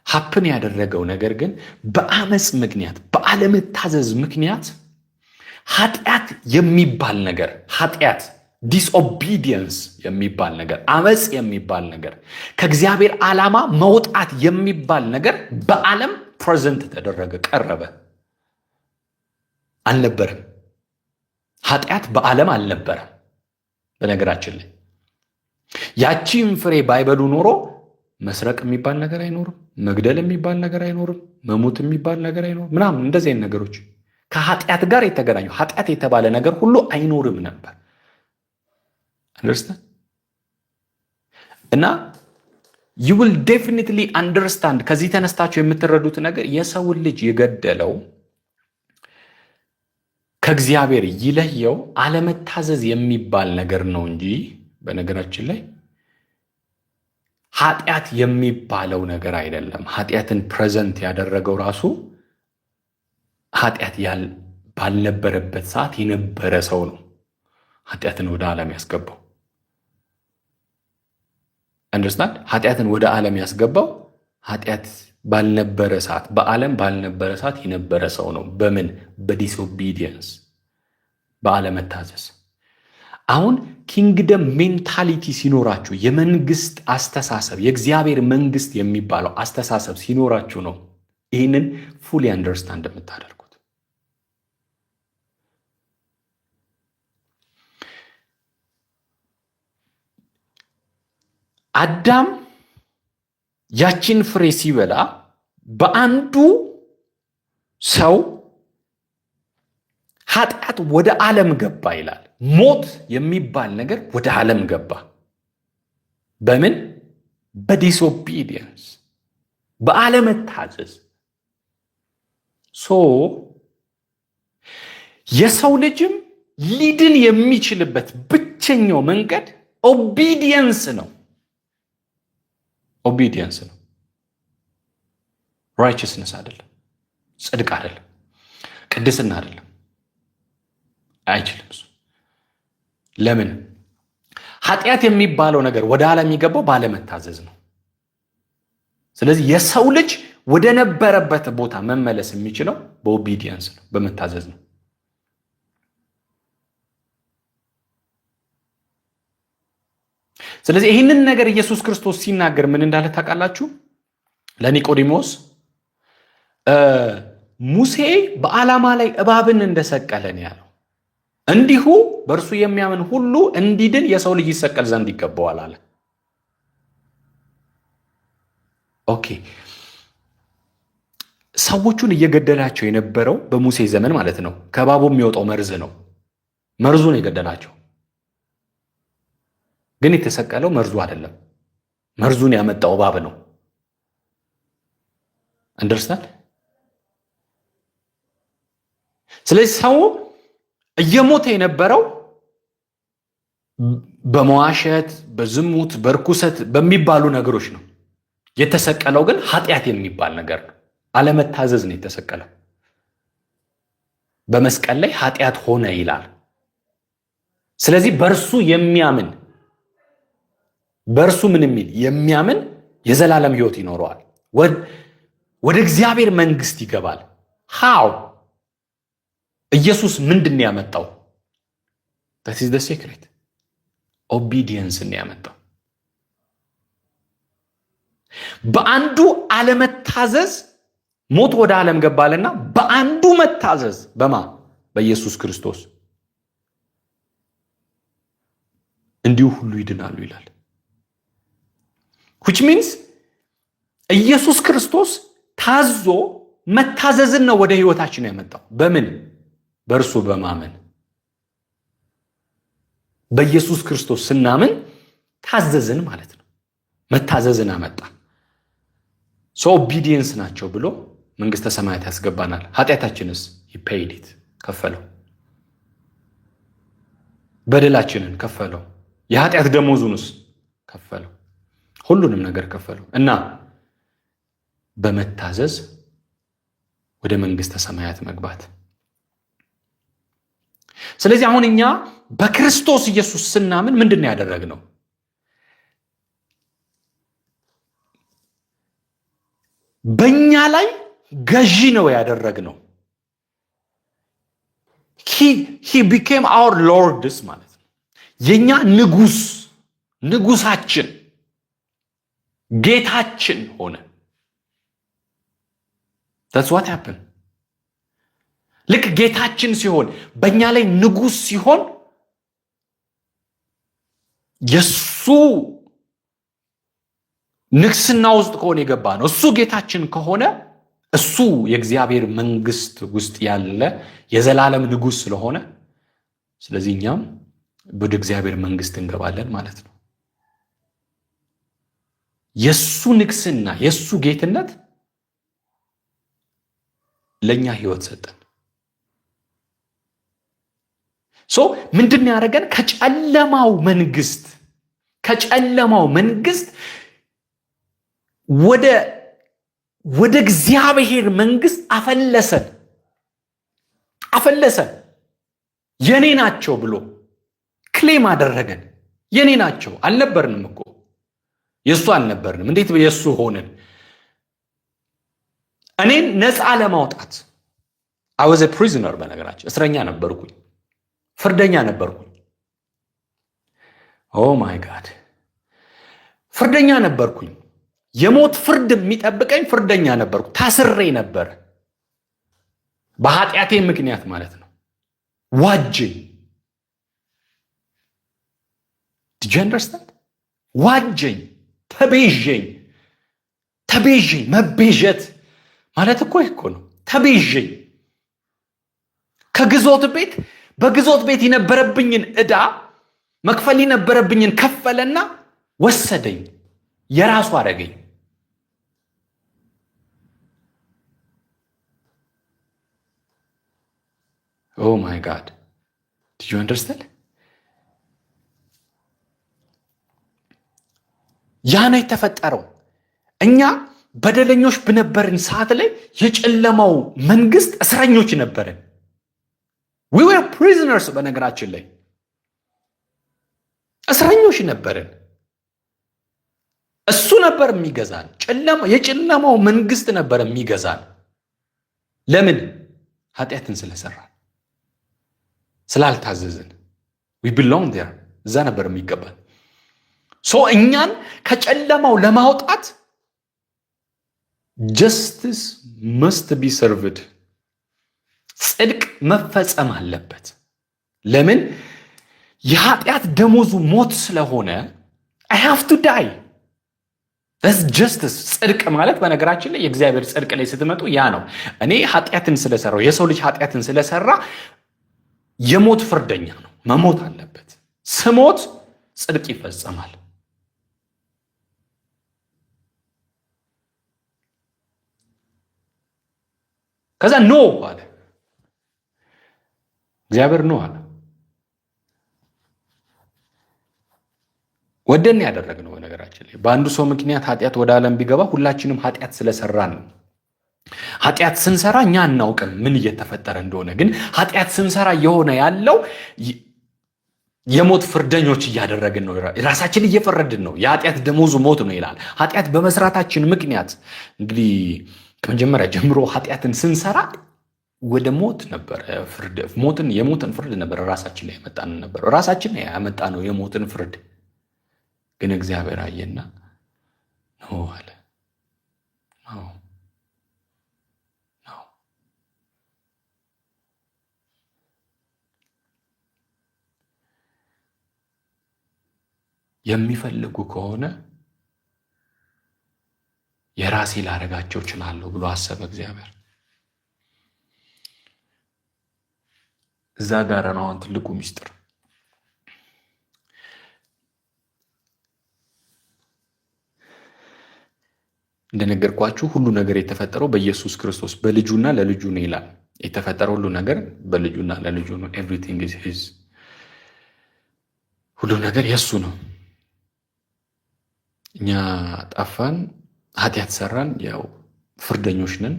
Speaker 1: ሀፕን ያደረገው ነገር ግን በአመፅ ምክንያት፣ በአለመታዘዝ ምክንያት ኃጢአት የሚባል ነገር፣ ኃጢአት ዲስኦቢዲየንስ የሚባል ነገር፣ አመፅ የሚባል ነገር፣ ከእግዚአብሔር ዓላማ መውጣት የሚባል ነገር በዓለም ፕሬዘንት ተደረገ፣ ቀረበ። አልነበረም። ኃጢአት በዓለም አልነበረም። በነገራችን ላይ ያቺን ፍሬ ባይበሉ ኖሮ መስረቅ የሚባል ነገር አይኖርም፣ መግደል የሚባል ነገር አይኖርም፣ መሞት የሚባል ነገር አይኖርም፣ ምናምን እንደዚህ አይነት ነገሮች ከኃጢአት ጋር የተገናኙ ኃጢአት የተባለ ነገር ሁሉ አይኖርም ነበር። አንደርስታንድ እና you will definitely understand ከዚህ ተነስታችሁ የምትረዱት ነገር የሰውን ልጅ የገደለው ከእግዚአብሔር ይለየው አለመታዘዝ የሚባል ነገር ነው እንጂ በነገራችን ላይ ኃጢአት የሚባለው ነገር አይደለም። ኃጢአትን ፕሬዘንት ያደረገው ራሱ ኃጢአት ባልነበረበት ሰዓት የነበረ ሰው ነው ኃጢአትን ወደ ዓለም ያስገባው። አንደርስታንድ ኃጢአትን ወደ ዓለም ያስገባው ኃጢአት ባልነበረ ሰዓት በዓለም ባልነበረ ሰዓት የነበረ ሰው ነው። በምን? በዲስኦቢዲየንስ፣ በአለመታዘዝ። አሁን ኪንግደም ሜንታሊቲ ሲኖራችሁ፣ የመንግስት አስተሳሰብ፣ የእግዚአብሔር መንግስት የሚባለው አስተሳሰብ ሲኖራችሁ ነው ይህንን ፉሊ አንደርስታንድ የምታደርጉት። አዳም ያቺን ፍሬ ሲበላ በአንዱ ሰው ኃጢአት ወደ ዓለም ገባ ይላል። ሞት የሚባል ነገር ወደ ዓለም ገባ። በምን? በዲስኦቢዲየንስ፣ በአለመታዘዝ። የሰው ልጅም ሊድን የሚችልበት ብቸኛው መንገድ ኦቢዲየንስ ነው። ኦቢዲየንስ ነው። ራይቸስነስ አይደለም፣ ጽድቅ አይደለም፣ ቅድስና አይደለም። አይችልም እሱ። ለምን? ኃጢአት የሚባለው ነገር ወደ ዓለም የሚገባው ባለመታዘዝ ነው። ስለዚህ የሰው ልጅ ወደ ነበረበት ቦታ መመለስ የሚችለው በኦቢዲየንስ ነው፣ በመታዘዝ ነው። ስለዚህ ይህንን ነገር ኢየሱስ ክርስቶስ ሲናገር ምን እንዳለ ታውቃላችሁ? ለኒቆዲሞስ ሙሴ በዓላማ ላይ እባብን እንደሰቀለን ያለው እንዲሁ በእርሱ የሚያምን ሁሉ እንዲድን የሰው ልጅ ይሰቀል ዘንድ ይገባዋል አለ። ኦኬ፣ ሰዎቹን እየገደላቸው የነበረው በሙሴ ዘመን ማለት ነው ከእባቡ የሚወጣው መርዝ ነው። መርዙን የገደላቸው ግን የተሰቀለው መርዙ አይደለም። መርዙን ያመጣው እባብ ነው። አንደርስታንድ? ስለዚህ ሰው እየሞተ የነበረው በመዋሸት፣ በዝሙት፣ በርኩሰት በሚባሉ ነገሮች ነው። የተሰቀለው ግን ኃጢአት የሚባል ነገር ነው። አለመታዘዝ ነው የተሰቀለው። በመስቀል ላይ ኃጢአት ሆነ ይላል። ስለዚህ በእርሱ የሚያምን በእርሱ ምን የሚል የሚያምን የዘላለም ሕይወት ይኖረዋል፣ ወደ እግዚአብሔር መንግስት ይገባል። ሃው ኢየሱስ ምንድን ያመጣው? that is the secret obedience ነው ያመጣው። በአንዱ አለመታዘዝ ሞት ወደ ዓለም ገባልና በአንዱ መታዘዝ በኢየሱስ ክርስቶስ እንዲሁ ሁሉ ይድናሉ ይላል። which means ኢየሱስ ክርስቶስ ታዞ መታዘዝን ነው ወደ ህይወታችን ያመጣው። በምን? በእርሱ በማመን። በኢየሱስ ክርስቶስ ስናምን ታዘዝን ማለት ነው። መታዘዝን አመጣ። ኦቢዲየንስ ናቸው ብሎ መንግስተ ሰማያት ያስገባናል። ኃጢአታችንስ paid it ከፈለው። በደላችንን ከፈለው። የኃጢአት ደሞዙንስ ከፈለው። ሁሉንም ነገር ከፈለው እና በመታዘዝ ወደ መንግስተ ሰማያት መግባት። ስለዚህ አሁን እኛ በክርስቶስ ኢየሱስ ስናምን ምንድነው ያደረግነው? በእኛ ላይ ገዢ ነው ያደረግነው። he became our lords ማለት ነው። የኛ ንጉሳችን ጌታችን ሆነ። that's what happened። ልክ ጌታችን ሲሆን በእኛ ላይ ንጉስ ሲሆን የሱ ንግስና ውስጥ ከሆነ የገባ ነው። እሱ ጌታችን ከሆነ እሱ የእግዚአብሔር መንግስት ውስጥ ያለ የዘላለም ንጉስ ስለሆነ ስለዚህ እኛም ወደ እግዚአብሔር መንግስት እንገባለን ማለት ነው። የሱ ንግስና የሱ ጌትነት ለኛ ህይወት ሰጠን። ምንድን ያደረገን? ከጨለማው መንግስት ወደ እግዚአብሔር መንግስት አፈለሰን። የኔ ናቸው ብሎ ክሌም አደረገን። የኔ ናቸው አልነበርንም እኮ የሱ አልነበርንም። እንዴት የሱ ሆነን? እኔን ነፃ ለማውጣት I was a prisoner። በነገራችን እስረኛ ነበርኩኝ፣ ፍርደኛ ነበርኩኝ። ኦ ማይ ጋድ ፍርደኛ ነበርኩኝ። የሞት ፍርድ የሚጠብቀኝ ፍርደኛ ነበርኩ። ታስሬ ነበር በኃጢአቴ ምክንያት ማለት ነው። ዋጀኝ። did you understand? ዋጀኝ፣ ተቤዠኝ። መቤዠት ማለት እኮ ነው። ተቤዠኝ። በግዞት ቤት የነበረብኝን ዕዳ መክፈል የነበረብኝን ከፈለና ወሰደኝ፣ የራሱ አረገኝ። ኦ ማይ ጋድ did you understand? ያ ነው የተፈጠረው። እኛ በደለኞች በነበርን ሰዓት ላይ የጨለማው መንግስት እስረኞች ነበርን። we were prisoners። በነገራችን ላይ እስረኞች ነበርን። እሱ ነበር የሚገዛን። የጨለማው መንግስት ነበር የሚገዛን። ለምን? ኃጢአትን ስለሰራን፣ ስላልታዘዝን። we belong there። እዛ ነበር የሚገባን። እኛን ከጨለማው ለማውጣት justice must be served። ጽድቅ መፈጸም አለበት። ለምን? የኃጢአት ደሞዙ ሞት ስለሆነ I have to die። that's justice። ጽድቅ ማለት በነገራችን ላይ የእግዚአብሔር ጽድቅ ላይ ስትመጡ ያ ነው። እኔ ኃጢአትን ስለሰራው የሰው ልጅ ኃጢአትን ስለሰራ የሞት ፍርደኛ ነው፣ መሞት አለበት። ስሞት ጽድቅ ይፈጸማል። ከዛ ኖ አለ እግዚአብሔር። ኖ አለ። ወደን ያደረግነው በነገራችን ላይ በአንዱ ሰው ምክንያት ኃጢአት ወደ ዓለም ቢገባ ሁላችንም ኃጢአት ስለሰራን ነው። ኃጢአት ስንሰራ እኛ እናውቅም ምን እየተፈጠረ እንደሆነ። ግን ኃጢአት ስንሰራ የሆነ ያለው የሞት ፍርደኞች እያደረግን ነው። ራሳችን እየፈረድን ነው። የኃጢአት ደሞዙ ሞት ነው ይላል። ኃጢአት በመስራታችን ምክንያት እንግዲህ ከመጀመሪያ ጀምሮ ኃጢአትን ስንሰራ ወደ ሞት ነበር ፍርድ። የሞትን ፍርድ ነበር ራሳችን ላይ ያመጣን ነበር። ራሳችን ላይ ያመጣ ነው የሞትን ፍርድ። ግን እግዚአብሔር አየና ነው አለ። ነው የሚፈልጉ ከሆነ የራሴ ላረጋቸው እችላለሁ ብሎ አሰበ እግዚአብሔር። እዛ ጋር ነው ትልቁ ሚስጥር። እንደነገርኳችሁ ሁሉ ነገር የተፈጠረው በኢየሱስ ክርስቶስ በልጁና ለልጁ ነው ይላል። የተፈጠረው ሁሉ ነገር በልጁና ለልጁ ነው። ኤቭሪቲንግ ኢዝ ሂዝ። ሁሉ ነገር የሱ ነው። እኛ ጠፋን፣ ኃጢአት ሰራን፣ ያው ፍርደኞች ነን፣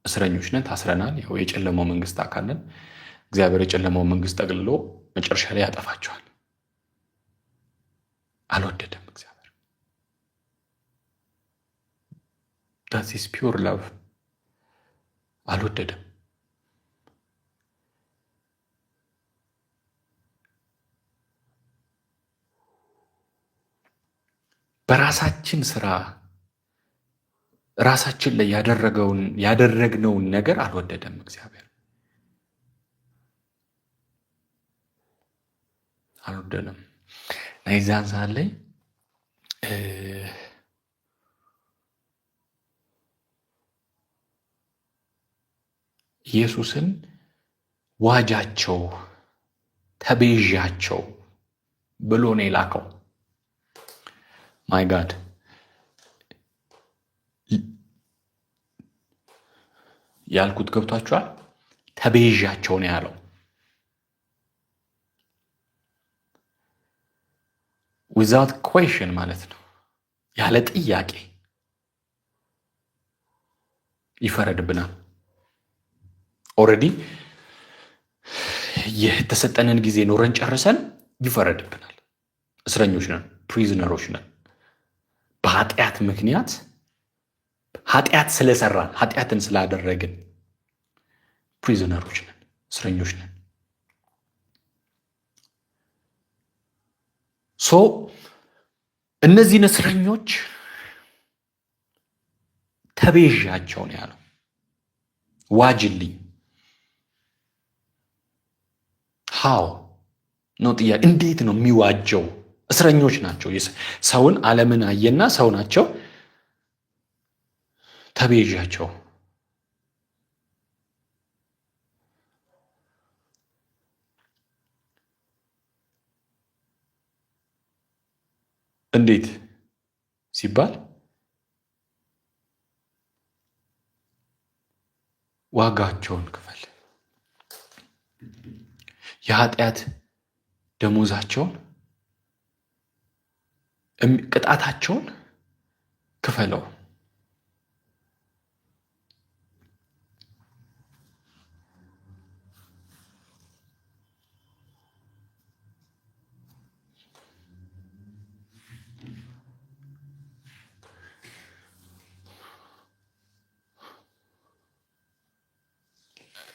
Speaker 1: እስረኞች ነን፣ ታስረናል። ያው የጨለማው መንግስት አካል ነን። እግዚአብሔር የጨለማው መንግስት ጠቅልሎ መጨረሻ ላይ ያጠፋቸዋል። አልወደደም እግዚአብሔር። that is pure love። አልወደደም። በራሳችን ስራ ራሳችን ላይ ያደረግነውን ነገር አልወደደም እግዚአብሔር አልወደደም። የዛን ሰዓት ላይ ኢየሱስን ዋጃቸው ተቤዣቸው ብሎ ነው የላከው። ማይ ጋድ ያልኩት ገብቷችኋል? ተቤዣቸው ነው ያለው። ዊዛውት ኩዌሽን ማለት ነው፣ ያለ ጥያቄ ይፈረድብናል። ኦልሬዲ የተሰጠንን ጊዜ ኖረን ጨርሰን ይፈረድብናል። እስረኞች ነን፣ ፕሪዝነሮች ነን። በኃጢአት ምክንያት ኃጢአት ስለሰራን ኃጢአትን ስላደረግን ፕሪዝነሮች ነን፣ እስረኞች ነን። ሶ እነዚህን እስረኞች ተቤዣቸው ነው ያለው። ዋጅልኝ ሃው ነው ጥያቄ። እንዴት ነው የሚዋጀው? እስረኞች ናቸው። ሰውን ዓለምን አየና ሰው ናቸው። ተቤዣቸው እንዴት ሲባል ዋጋቸውን ክፈል፣ የኃጢአት ደሞዛቸውን ቅጣታቸውን ክፈለው።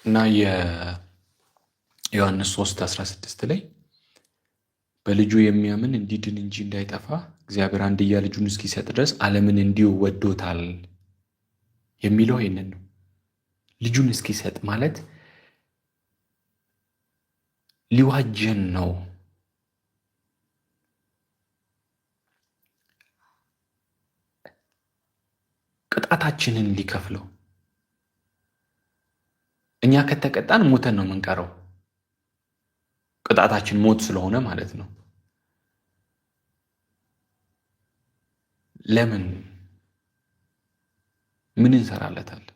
Speaker 1: እና የዮሐንስ 3:16 ላይ በልጁ የሚያምን እንዲድን እንጂ እንዳይጠፋ እግዚአብሔር አንድያ ልጁን እስኪሰጥ ድረስ ዓለምን እንዲሁ ወዶታል የሚለው ይሄንን ነው። ልጁን እስኪሰጥ ማለት ሊዋጀን ነው። ቅጣታችንን ሊከፍለው። እኛ ከተቀጣን ሞተን ነው የምንቀረው። ቅጣታችን ሞት ስለሆነ ማለት ነው። ለምን ምን እንሰራለታለን?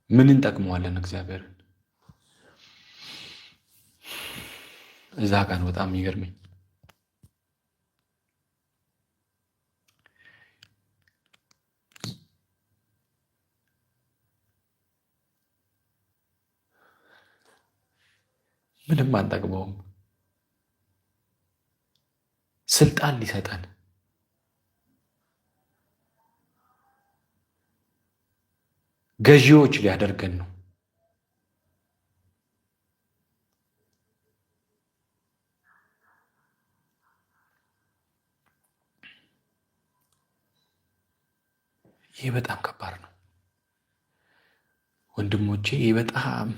Speaker 1: ምን እንጠቅመዋለን እግዚአብሔርን? እዛ ጋር ነው በጣም የሚገርመኝ። ምንም አንጠቅመውም። ስልጣን ሊሰጠን ገዢዎች ሊያደርገን ነው። ይህ በጣም ከባድ ነው ወንድሞቼ። ይህ በጣም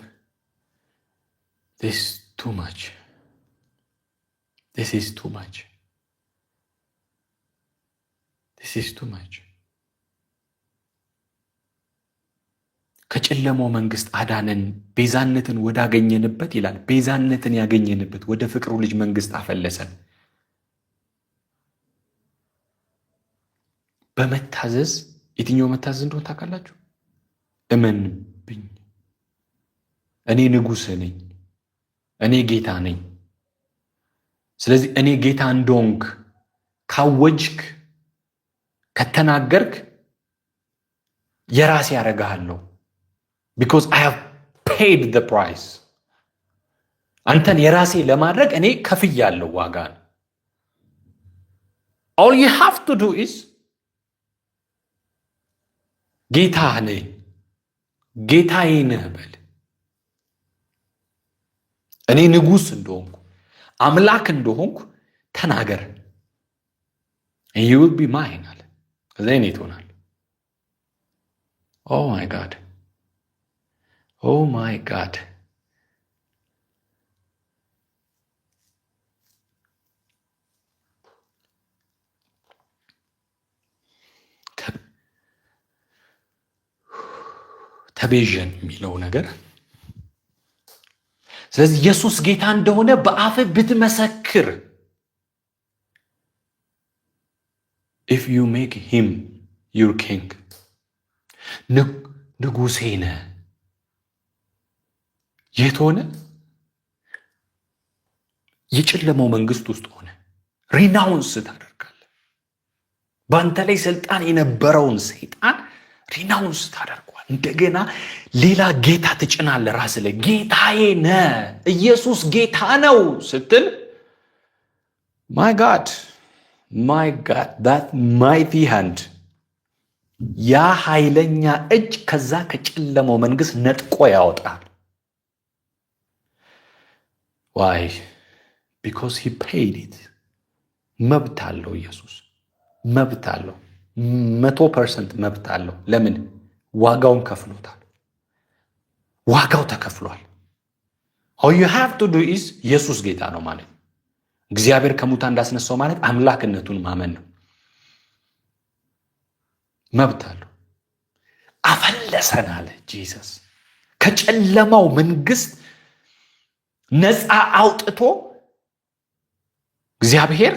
Speaker 1: this is too much. This is too much. This is too much. ከጨለማው መንግስት አዳነን፣ ቤዛነትን ወዳገኘንበት ይላል። ቤዛነትን ያገኘንበት ወደ ፍቅሩ ልጅ መንግስት አፈለሰን። በመታዘዝ የትኛው መታዘዝ እንደሆነ ታውቃላችሁ? እመንብኝ፣ እኔ ንጉሥ ነኝ፣ እኔ ጌታ ነኝ። ስለዚህ እኔ ጌታ እንደሆንክ ካወጅክ፣ ከተናገርክ የራሴ ያደርግሃለሁ። because I have paid the price. አንተን የራሴ ለማድረግ እኔ ከፍያለሁ ዋጋን። all you have to do is ጌታ ነኝ፣ ጌታዬ ነህ በል። እኔ ንጉሥ እንደሆንኩ አምላክ እንደሆንኩ ተናገር። and you will be mine አለ። ከዛ እኔ ትሆናል። ኦ ማይ ጋድ ኦ ማይ ጋድ። ተቤዠን የሚለው ነገር ስለዚህ ኢየሱስ ጌታ እንደሆነ በአፍህ ብትመሰክር if you make him your king ንጉሴ ነህ የት ሆነ? የጨለማው መንግስት ውስጥ ሆነ ሪናውንስ ታደርጋለህ። በአንተ ላይ ስልጣን የነበረውን ሰይጣን ሪናውንስ ታደርጓል። እንደገና ሌላ ጌታ ትጭናለህ ራስህ ላይ። ጌታዬ ነህ ኢየሱስ ጌታ ነው ስትል my God that mighty hand ያ ኃይለኛ እጅ ከዛ ከጨለማው መንግስት ነጥቆ ያወጣል። why because he paid it። መብት አለው ኢየሱስ፣ መብት አለው 100% መብት አለው። ለምን? ዋጋውን ከፍሎታል። ዋጋው ተከፍሏል። all you have to do is ኢየሱስ ጌታ ነው ማለት እግዚአብሔር ከሙታን እንዳስነሳው ማለት አምላክነቱን ማመን ነው። መብት አለው። አፈለሰን አለ ጂሰስ። ከጨለማው መንግስት ነፃ አውጥቶ እግዚአብሔር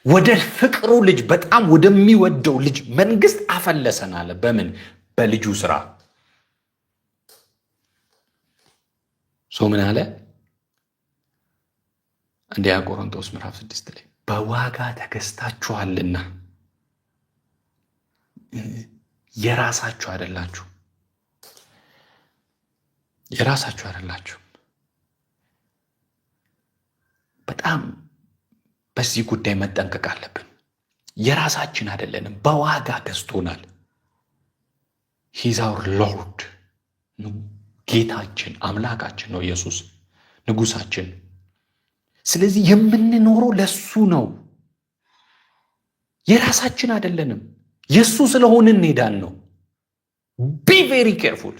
Speaker 1: ወደ ፍቅሩ ልጅ በጣም ወደሚወደው ልጅ መንግስት አፈለሰን አለ። በምን? በልጁ ስራ። ምን አለ? አንደኛ ቆሮንቶስ ምዕራፍ 6 ላይ በዋጋ ተገዝታችኋልና የራሳችሁ አይደላችሁ፣ የራሳችሁ አይደላችሁ። በጣም በዚህ ጉዳይ መጠንቀቅ አለብን። የራሳችን አይደለንም፣ በዋጋ ገዝቶናል። ሂዝ አወር ሎርድ፣ ጌታችን አምላካችን ነው ኢየሱስ ንጉሳችን። ስለዚህ የምንኖረው ለሱ ነው፣ የራሳችን አይደለንም። የሱ ስለሆንን ሄዳን ነው። ቢ ቬሪ ኬርፉል።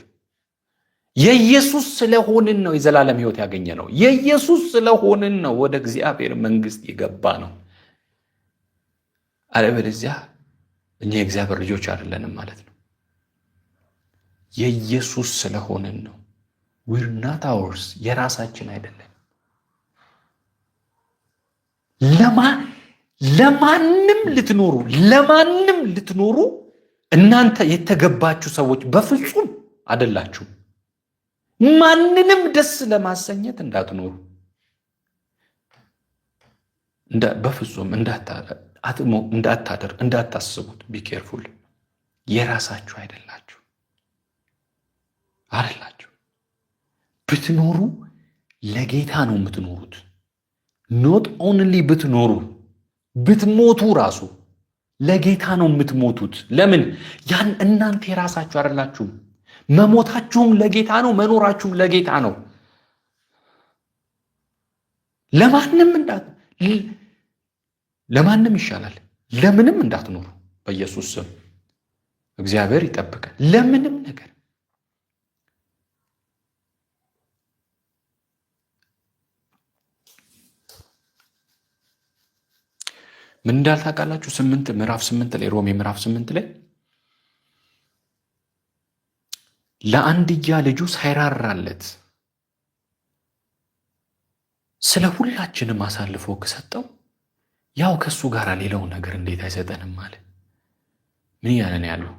Speaker 1: የኢየሱስ ስለሆንን ነው የዘላለም ሕይወት ያገኘ ነው። የኢየሱስ ስለሆንን ነው ወደ እግዚአብሔር መንግስት የገባ ነው። አለበለዚያ እኛ የእግዚአብሔር ልጆች አይደለንም ማለት ነው። የኢየሱስ ስለሆንን ነው። we're not ours፣ የራሳችን አይደለም። ለማንም ልትኖሩ እናንተ የተገባችሁ ሰዎች በፍጹም አይደላችሁ። ማንንም ደስ ለማሰኘት እንዳትኖሩ፣ በፍጹም እንዳታስቡት። ቢ ኬርፉል። የራሳችሁ አይደላችሁ። ብትኖሩ ለጌታ ነው የምትኖሩት። ኖት ኦንሊ ብትሞቱ ራሱ ለጌታ ነው የምትሞቱት። ለምን? ያን እናንተ የራሳችሁ አይደላችሁም። መሞታችሁም ለጌታ ነው፣ መኖራችሁም ለጌታ ነው። ለማንም ይሻላል። ለምንም እንዳትኖሩ በኢየሱስ ስም እግዚአብሔር ይጠብቃል። ለምንም ነገር ምን እንዳልታውቃላችሁ ምዕራፍ 8 ላይ ሮሜ ምዕራፍ 8 ላይ ለአንድያ ልጁ ሳይራራለት ስለ ሁላችንም አሳልፎ ከሰጠው ያው ከሱ ጋር ሌላውን ነገር እንዴት አይሰጠንም አለ። ምን ያለ ነው ያለው?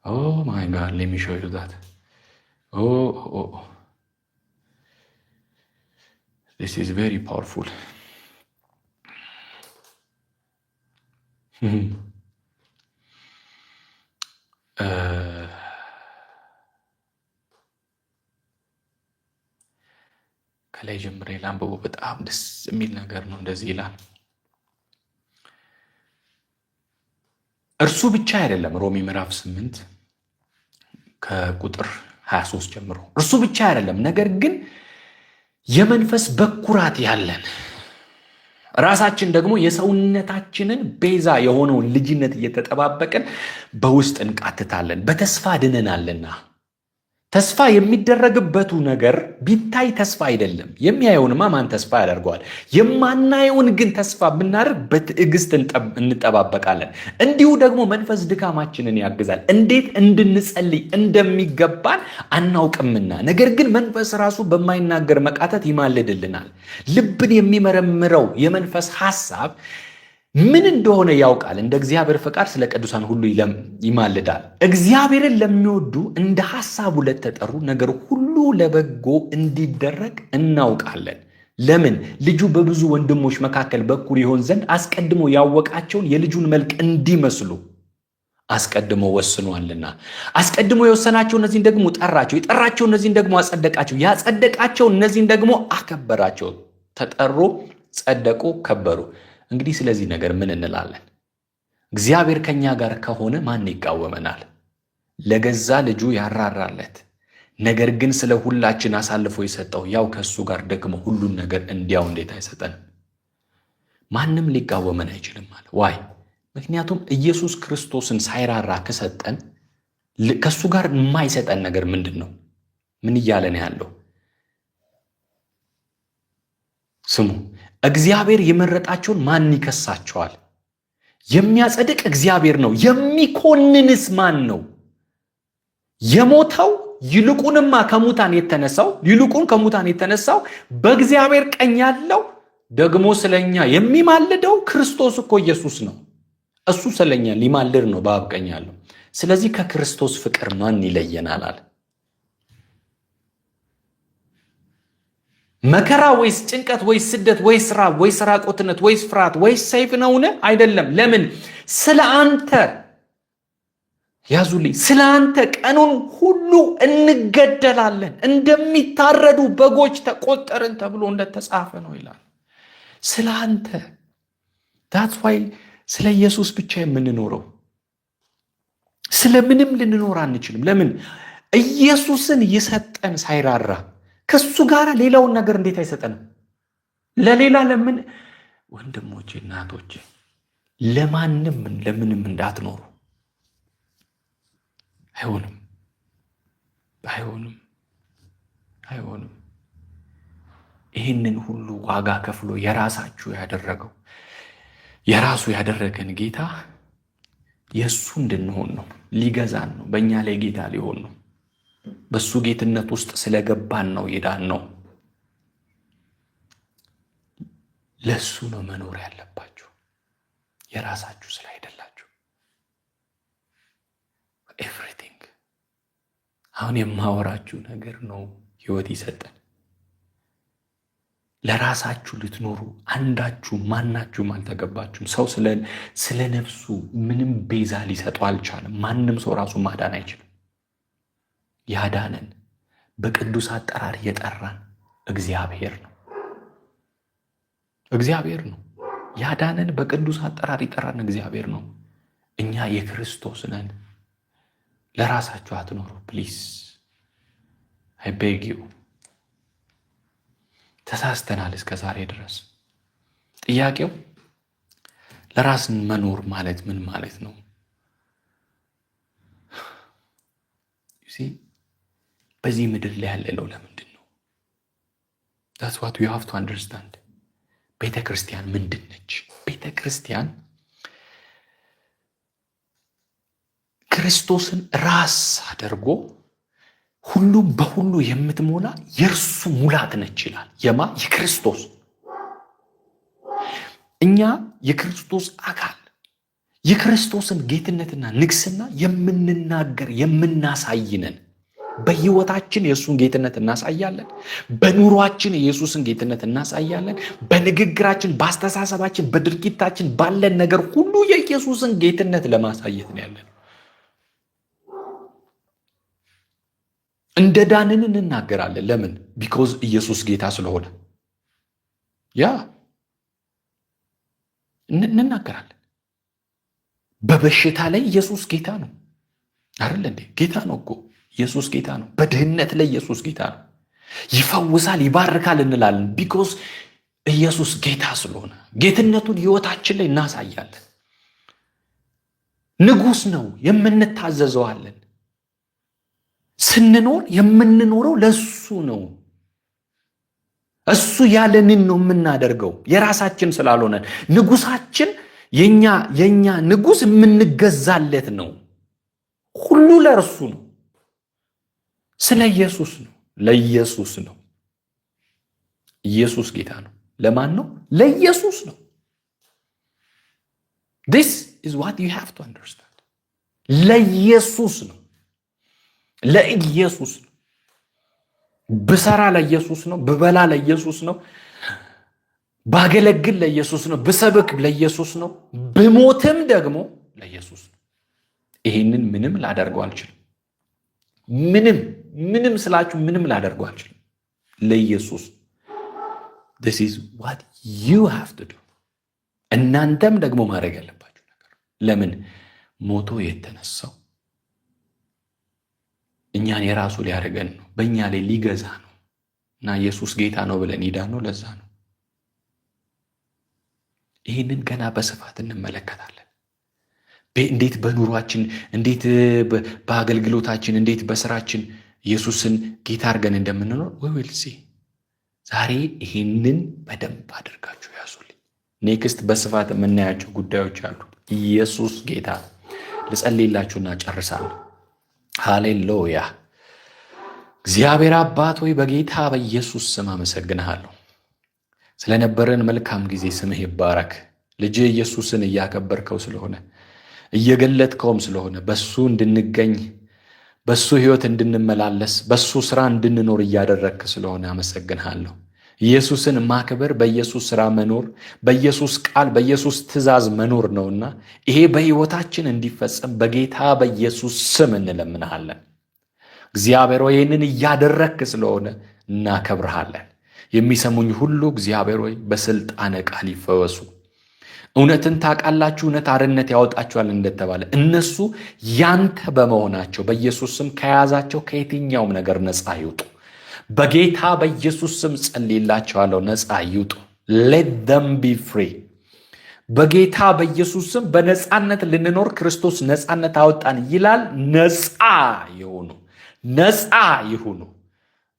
Speaker 1: ኦ ማይ ጋድ let me show you that this is very powerful። ከላይ ጀምሬ ላንብበው። በጣም ደስ የሚል ነገር ነው። እንደዚህ ይላል። እርሱ ብቻ አይደለም። ሮሜ ምዕራፍ 8 ከቁጥር 23 ጀምሮ እርሱ ብቻ አይደለም፣ ነገር ግን የመንፈስ በኩራት ያለን ራሳችን ደግሞ የሰውነታችንን ቤዛ የሆነውን ልጅነት እየተጠባበቅን በውስጥ እንቃትታለን። በተስፋ ድነናልና። ተስፋ የሚደረግበቱ ነገር ቢታይ ተስፋ አይደለም። የሚያየውንማ ማን ተስፋ ያደርገዋል? የማናየውን ግን ተስፋ ብናደርግ በትዕግስት እንጠባበቃለን። እንዲሁ ደግሞ መንፈስ ድካማችንን ያግዛል። እንዴት እንድንጸልይ እንደሚገባን አናውቅምና፣ ነገር ግን መንፈስ ራሱ በማይናገር መቃተት ይማልድልናል። ልብን የሚመረምረው የመንፈስ ሐሳብ ምን እንደሆነ ያውቃል። እንደ እግዚአብሔር ፈቃድ ስለ ቅዱሳን ሁሉ ይማልዳል። እግዚአብሔርን ለሚወዱ እንደ ሐሳቡ ለተጠሩ ነገር ሁሉ ለበጎ እንዲደረግ እናውቃለን። ለምን? ልጁ በብዙ ወንድሞች መካከል በኩር ይሆን ዘንድ አስቀድሞ ያወቃቸውን የልጁን መልክ እንዲመስሉ አስቀድሞ ወስኗልና። አስቀድሞ የወሰናቸው እነዚህን ደግሞ ጠራቸው፣ የጠራቸው እነዚህን ደግሞ አጸደቃቸው፣ ያጸደቃቸው እነዚህን ደግሞ አከበራቸው። ተጠሩ፣ ጸደቁ፣ ከበሩ። እንግዲህ ስለዚህ ነገር ምን እንላለን? እግዚአብሔር ከኛ ጋር ከሆነ ማን ይቃወመናል? ለገዛ ልጁ ያራራለት፣ ነገር ግን ስለ ሁላችን አሳልፎ የሰጠው ያው ከሱ ጋር ደግሞ ሁሉን ነገር እንዲያው እንዴት አይሰጠንም? ማንም ሊቃወመን አይችልም አለ። ዋይ? ምክንያቱም ኢየሱስ ክርስቶስን ሳይራራ ከሰጠን ከሱ ጋር የማይሰጠን ነገር ምንድን ነው? ምን እያለ ነው ያለው? ስሙ። እግዚአብሔር የመረጣቸውን ማን ይከሳቸዋል? የሚያጸድቅ እግዚአብሔር ነው። የሚኮንንስ ማን ነው? የሞተው ይልቁንማ ከሙታን የተነሳው በእግዚአብሔር ቀኝ ያለው ደግሞ ስለኛ የሚማልደው ክርስቶስ እኮ ኢየሱስ ነው። እሱ ስለኛ ሊማልድ ነው በአብ ቀኝ ያለው። ስለዚህ ከክርስቶስ ፍቅር ማን ይለየናል አለ። መከራ ወይስ ጭንቀት ወይስ ስደት ወይስ ራብ ወይስ ራቆትነት ወይስ ፍርሃት ወይስ ሰይፍ ነውን? አይደለም። ለምን? ስለ አንተ ያዙልኝ፣ ስለ አንተ ቀኑን ሁሉ እንገደላለን፣ እንደሚታረዱ በጎች ተቆጠርን ተብሎ እንደተጻፈ ነው ይላል። ስለ አንተ። that's why ስለ ኢየሱስ ብቻ የምንኖረው። ስለ ምንም ልንኖር አንችልም። ለምን? ኢየሱስን ይሰጠን ሳይራራ ከሱ ጋር ሌላውን ነገር እንዴት አይሰጠንም? ለሌላ ለምን? ወንድሞቼ እናቶቼ፣ ለማንም ለምንም እንዳትኖሩ። አይሆንም፣ አይሆንም፣ አይሆንም። ይህንን ሁሉ ዋጋ ከፍሎ የራሳችሁ ያደረገው የራሱ ያደረገን ጌታ የእሱ እንድንሆን ነው። ሊገዛን ነው። በእኛ ላይ ጌታ ሊሆን ነው። በሱ ጌትነት ውስጥ ስለገባን ነው የዳን ነው። ለሱ ነው መኖር ያለባችሁ፣ የራሳችሁ ስላይደላችሁ። ኤቭሪቲንግ አሁን የማወራችሁ ነገር ነው ህይወት ይሰጠን። ለራሳችሁ ልትኖሩ አንዳችሁ ማናችሁም አልተገባችሁም። ሰው ስለ ነፍሱ ምንም ቤዛ ሊሰጠው አልቻለም። ማንም ሰው ራሱ ማዳን አይችልም። ያዳነን በቅዱስ አጠራር የጠራን እግዚአብሔር ነው። እግዚአብሔር ነው ያዳነን፣ በቅዱስ አጠራር የጠራን እግዚአብሔር ነው። እኛ የክርስቶስ ነን። ለራሳችሁ አትኖሩ ፕሊዝ፣ አይ ቤግ ዩ። ተሳስተናል እስከ ዛሬ ድረስ። ጥያቄው ለራስን መኖር ማለት ምን ማለት ነው? በዚህ ምድር ላይ ያለነው ለምንድን ነው? that's what we have to understand። ቤተ ክርስቲያን ምንድን ነች? ቤተ ክርስቲያን ክርስቶስን ራስ አድርጎ ሁሉም በሁሉ የምትሞላ የእርሱ ሙላት ነች ይላል። የክርስቶስ እኛ የክርስቶስ አካል የክርስቶስን ጌትነትና ንግስና የምንናገር የምናሳይነን። በህይወታችን የእሱን ጌትነት እናሳያለን። በኑሯችን የኢየሱስን ጌትነት እናሳያለን። በንግግራችን፣ በአስተሳሰባችን፣ በድርጊታችን ባለን ነገር ሁሉ የኢየሱስን ጌትነት ለማሳየት ነው ያለን። እንደ ዳንን እንናገራለን። ለምን? ቢኮዝ ኢየሱስ ጌታ ስለሆነ እንናገራለን። በበሽታ ላይ ኢየሱስ ጌታ ነው አይደል እንዴ? ጌታ ነው እኮ ኢየሱስ ጌታ ነው። በድህነት ላይ ኢየሱስ ጌታ ነው። ይፈውሳል፣ ይባርካል እንላለን። ቢኮዝ ኢየሱስ ጌታ ስለሆነ ጌትነቱን ሕይወታችን ላይ እናሳያለን። ንጉሥ ነው፣ የምንታዘዘዋለን። ስንኖር የምንኖረው ለሱ ነው። እሱ ያለንን ነው የምናደርገው፣ የራሳችን ስላልሆነ። ንጉሳችን የኛ ንጉሥ የምንገዛለት ነው። ሁሉ ለእርሱ ነው። ስለ ኢየሱስ ነው፣ ለኢየሱስ ነው። ኢየሱስ ጌታ ነው። ለማን ነው? ለኢየሱስ ነው። This is what you have to understand. ለኢየሱስ ነው። ለኢየሱስ ነው። ብሰራ ለኢየሱስ ነው። ብበላ ለኢየሱስ ነው። ባገለግል ለኢየሱስ ነው። ብሰብክ ለኢየሱስ ነው። ብሞትም ደግሞ ለኢየሱስ ነው። ይሄንን ምንም ላደርገው አልችልም። ምንም ስላችሁ ምንም ላደርገው አልችልም። ለኢየሱስ This is what you have to do. እናንተም ደግሞ ማድረግ ያለባችሁ ነገር ለምን ሞቶ የተነሳው እኛን የራሱ ሊያደርገን ነው። በእኛ ላይ ሊገዛ ነው እና ኢየሱስ ጌታ ነው ብለን ሄዳ ነው። ለዛ ነው ይህንን ገና በስፋት እንመለከታለን። እንዴት በኑሯችን፣ እንዴት በአገልግሎታችን፣ እንዴት በስራችን ኢየሱስን ጌታ አድርገን እንደምንኖር ወይልሲ ዛሬ ይህንን በደንብ አድርጋችሁ ያዙልኝ። ኔክስት በስፋት የምናያቸው ጉዳዮች አሉ። ኢየሱስ ጌታ። ልጸልይላችሁና ጨርሳለሁ። ሃሌሉያ። እግዚአብሔር አባት ሆይ በጌታ በኢየሱስ ስም አመሰግንሃለሁ። ስለነበረን መልካም ጊዜ ስምህ ይባረክ። ልጅ ኢየሱስን እያከበርከው ስለሆነ እየገለጥከውም ስለሆነ በሱ እንድንገኝ በሱ ሕይወት እንድንመላለስ በሱ ሥራ እንድንኖር እያደረግክ ስለሆነ አመሰግንሃለሁ። ኢየሱስን ማክበር በኢየሱስ ሥራ መኖር፣ በኢየሱስ ቃል በኢየሱስ ትእዛዝ መኖር ነውና ይሄ በሕይወታችን እንዲፈጸም በጌታ በኢየሱስ ስም እንለምንሃለን። እግዚአብሔር ሆይ ይህንን እያደረግክ ስለሆነ እናከብርሃለን። የሚሰሙኝ ሁሉ እግዚአብሔር ሆይ በስልጣነ ቃል ይፈወሱ። እውነትን ታውቃላችሁ፣ እውነት አርነት ያወጣችኋል እንደተባለ እነሱ ያንተ በመሆናቸው በኢየሱስ ስም ከያዛቸው ከየትኛውም ነገር ነፃ ይውጡ። በጌታ በኢየሱስ ስም ጸልይላቸዋለሁ፣ ነፃ ይውጡ። let them be free። በጌታ በኢየሱስ ስም በነፃነት ልንኖር ክርስቶስ ነፃነት አወጣን ይላል። ነፃ ይሁኑ፣ ነፃ ይሁኑ።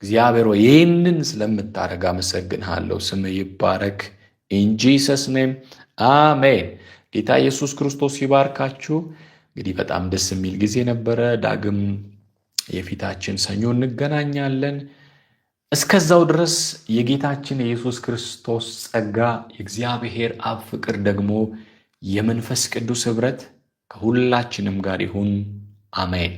Speaker 1: እግዚአብሔር ሆይ ይህንን ስለምታደርግ አመሰግንሃለሁ። ስም ይባረክ። ኢን ጂሰስ ኔም አሜን። ጌታ ኢየሱስ ክርስቶስ ይባርካችሁ። እንግዲህ በጣም ደስ የሚል ጊዜ ነበረ። ዳግም የፊታችን ሰኞ እንገናኛለን። እስከዛው ድረስ የጌታችን የኢየሱስ ክርስቶስ ጸጋ፣ የእግዚአብሔር አብ ፍቅር፣ ደግሞ የመንፈስ ቅዱስ ኅብረት ከሁላችንም ጋር ይሁን። አሜን።